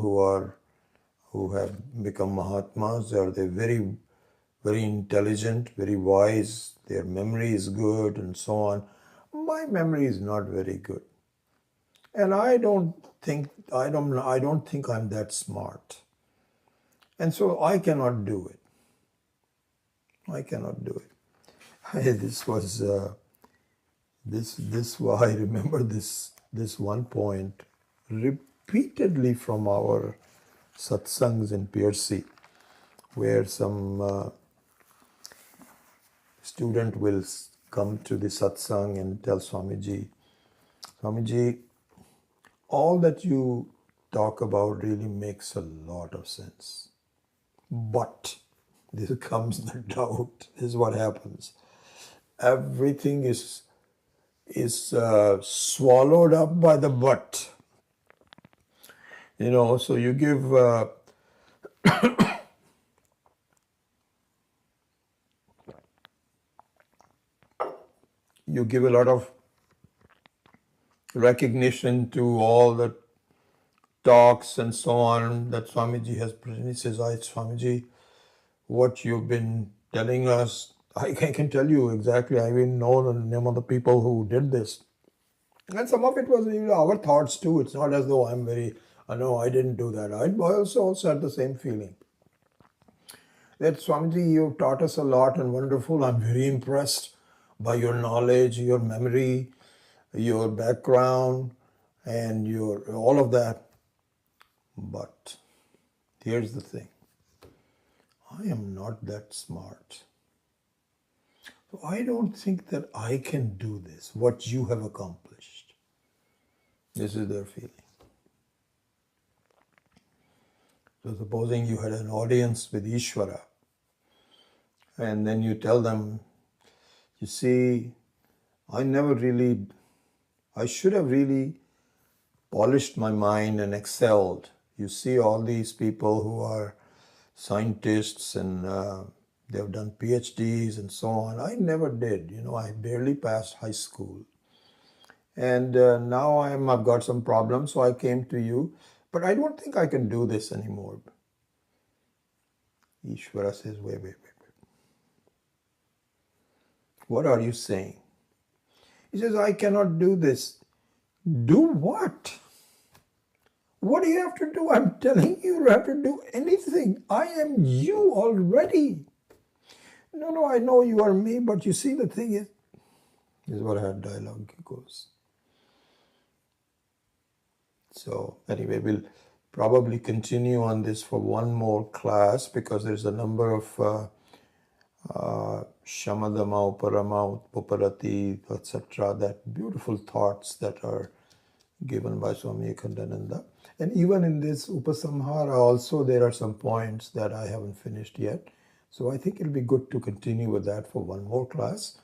who have become Mahatmas, they're very, very intelligent, very wise. Their memory is good, and so on. My memory is not very good, and I don't think I'm that smart, and so I cannot do it. I cannot do it. This was. This I remember this one point repeatedly from our satsangs in Piercy, where some student will come to the satsang and tell Swamiji, all that you talk about really makes a lot of sense. But this comes the doubt. This is what happens. Everything is swallowed up by the but. You know, so you give you give a lot of recognition to all the talks and so on that Swamiji has presented. He says, Swamiji, what you've been telling us, I can tell you exactly. I even know the name of the people who did this. And some of it was our thoughts too. It's not as though no, I didn't do that. I also had the same feeling. That Swamiji, you've taught us a lot and wonderful. I'm very impressed by your knowledge, your memory, your background, and all of that. But here's the thing. I am not that smart. So I don't think that I can do this, what you have accomplished. This is their feeling. So supposing you had an audience with Ishvara, and then you tell them, you see, I should have really polished my mind and excelled. You see all these people who are scientists and they've done PhDs and so on. I never did. I barely passed high school. And now I've got some problems, so I came to you. But I don't think I can do this anymore. Ishvara says, wait. What are you saying? He says, I cannot do this. Do what? What do you have to do? I'm telling you, you don't have to do anything. I am you already. No, I know you are me, but you see, the thing is, this is what our dialogue goes. So anyway, we'll probably continue on this for one more class because there's a number of Shamadama, Uparama, Uparati, etc., that beautiful thoughts that are given by Swami Akhandananda. And even in this Upasamhara also there are some points that I haven't finished yet. So I think it'll be good to continue with that for one more class.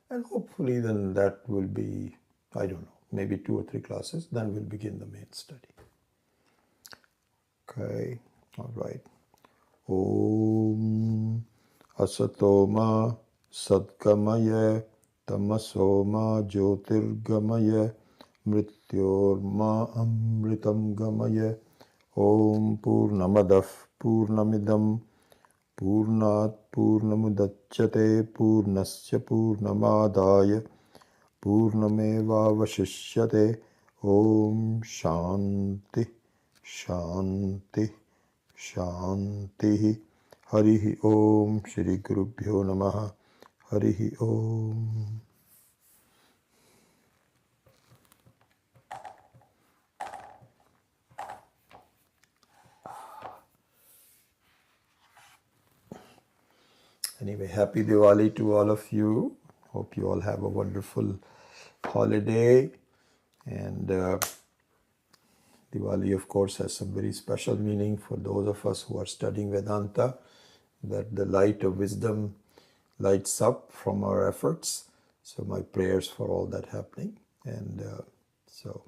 And hopefully then that will be, I don't know, maybe 2 or 3 classes. Then we'll begin the main study. Okay, all right. Om Asatoma Sadgamaya Tamasoma Jyotirgamaya Mrityorma Amritam Gamaya. Om Purnamadav Purnamidam Purnat Purnamudachyate Purnasya Purnamadaya Purnameva Vashishyate. Om Shanti Shanti Shanti. Harihi Om. Shri Gurubhyo Namaha. Harihi Om. Anyway, happy Diwali to all of you. Hope you all have a wonderful holiday. And Diwali, of course, has some very special meaning for those of us who are studying Vedanta, that the light of wisdom lights up from our efforts. So my prayers for all that happening. And so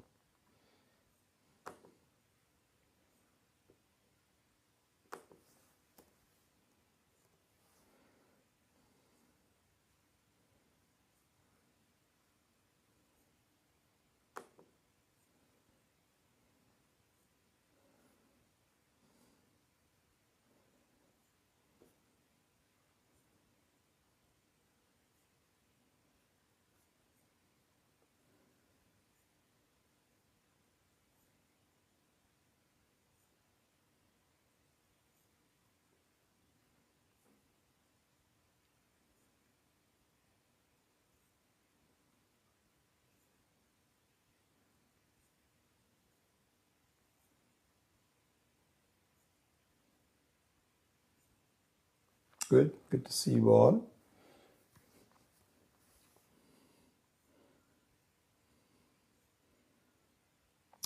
good to see you all.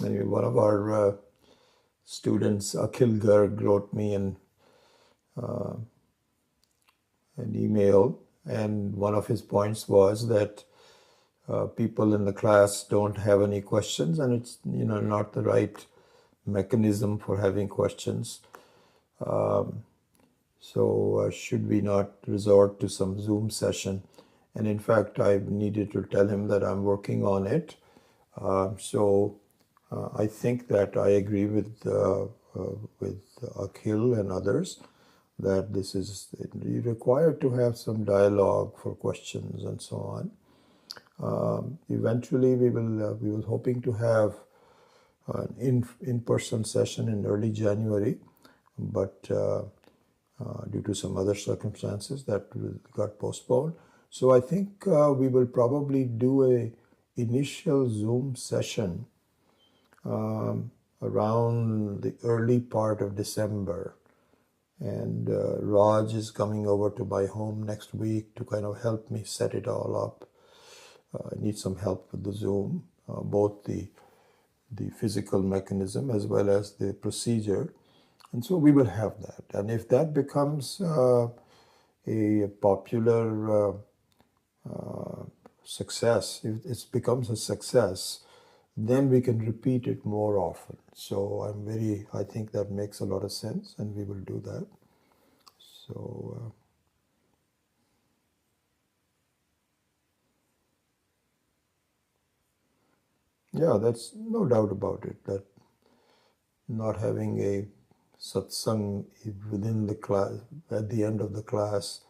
Anyway, one of our students, Akhil Garg, wrote me an email, and one of his points was that people in the class don't have any questions, and it's not the right mechanism for having questions. So should we not resort to some Zoom session? And in fact, I needed to tell him that I'm working on it. So I think that I agree with Akhil and others that this is required to have some dialogue for questions and so on. Eventually, we were hoping to have an in-person session in early January, but due to some other circumstances that got postponed. So I think we will probably do a initial Zoom session around the early part of December. And Raj is coming over to my home next week to kind of help me set it all up. I need some help with the Zoom, both the physical mechanism as well as the procedure. And so we will have that. And if that becomes a popular success, if it becomes a success, then we can repeat it more often. So I think that makes a lot of sense, and we will do that. So yeah, that's no doubt about it, that not having a satsang within the class, at the end of the class,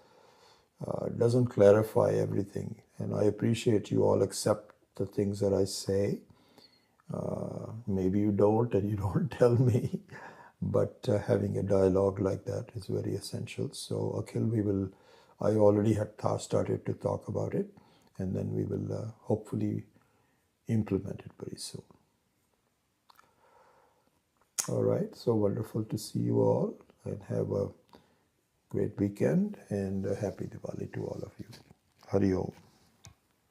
doesn't clarify everything. And I appreciate you all accept the things that I say. Maybe you don't and you don't tell me, but having a dialogue like that is very essential. So Akhil, I already had started to talk about it, and then we will hopefully implement it very soon. All right, so wonderful to see you all, and have a great weekend, and happy Diwali to all of you. Hari Om.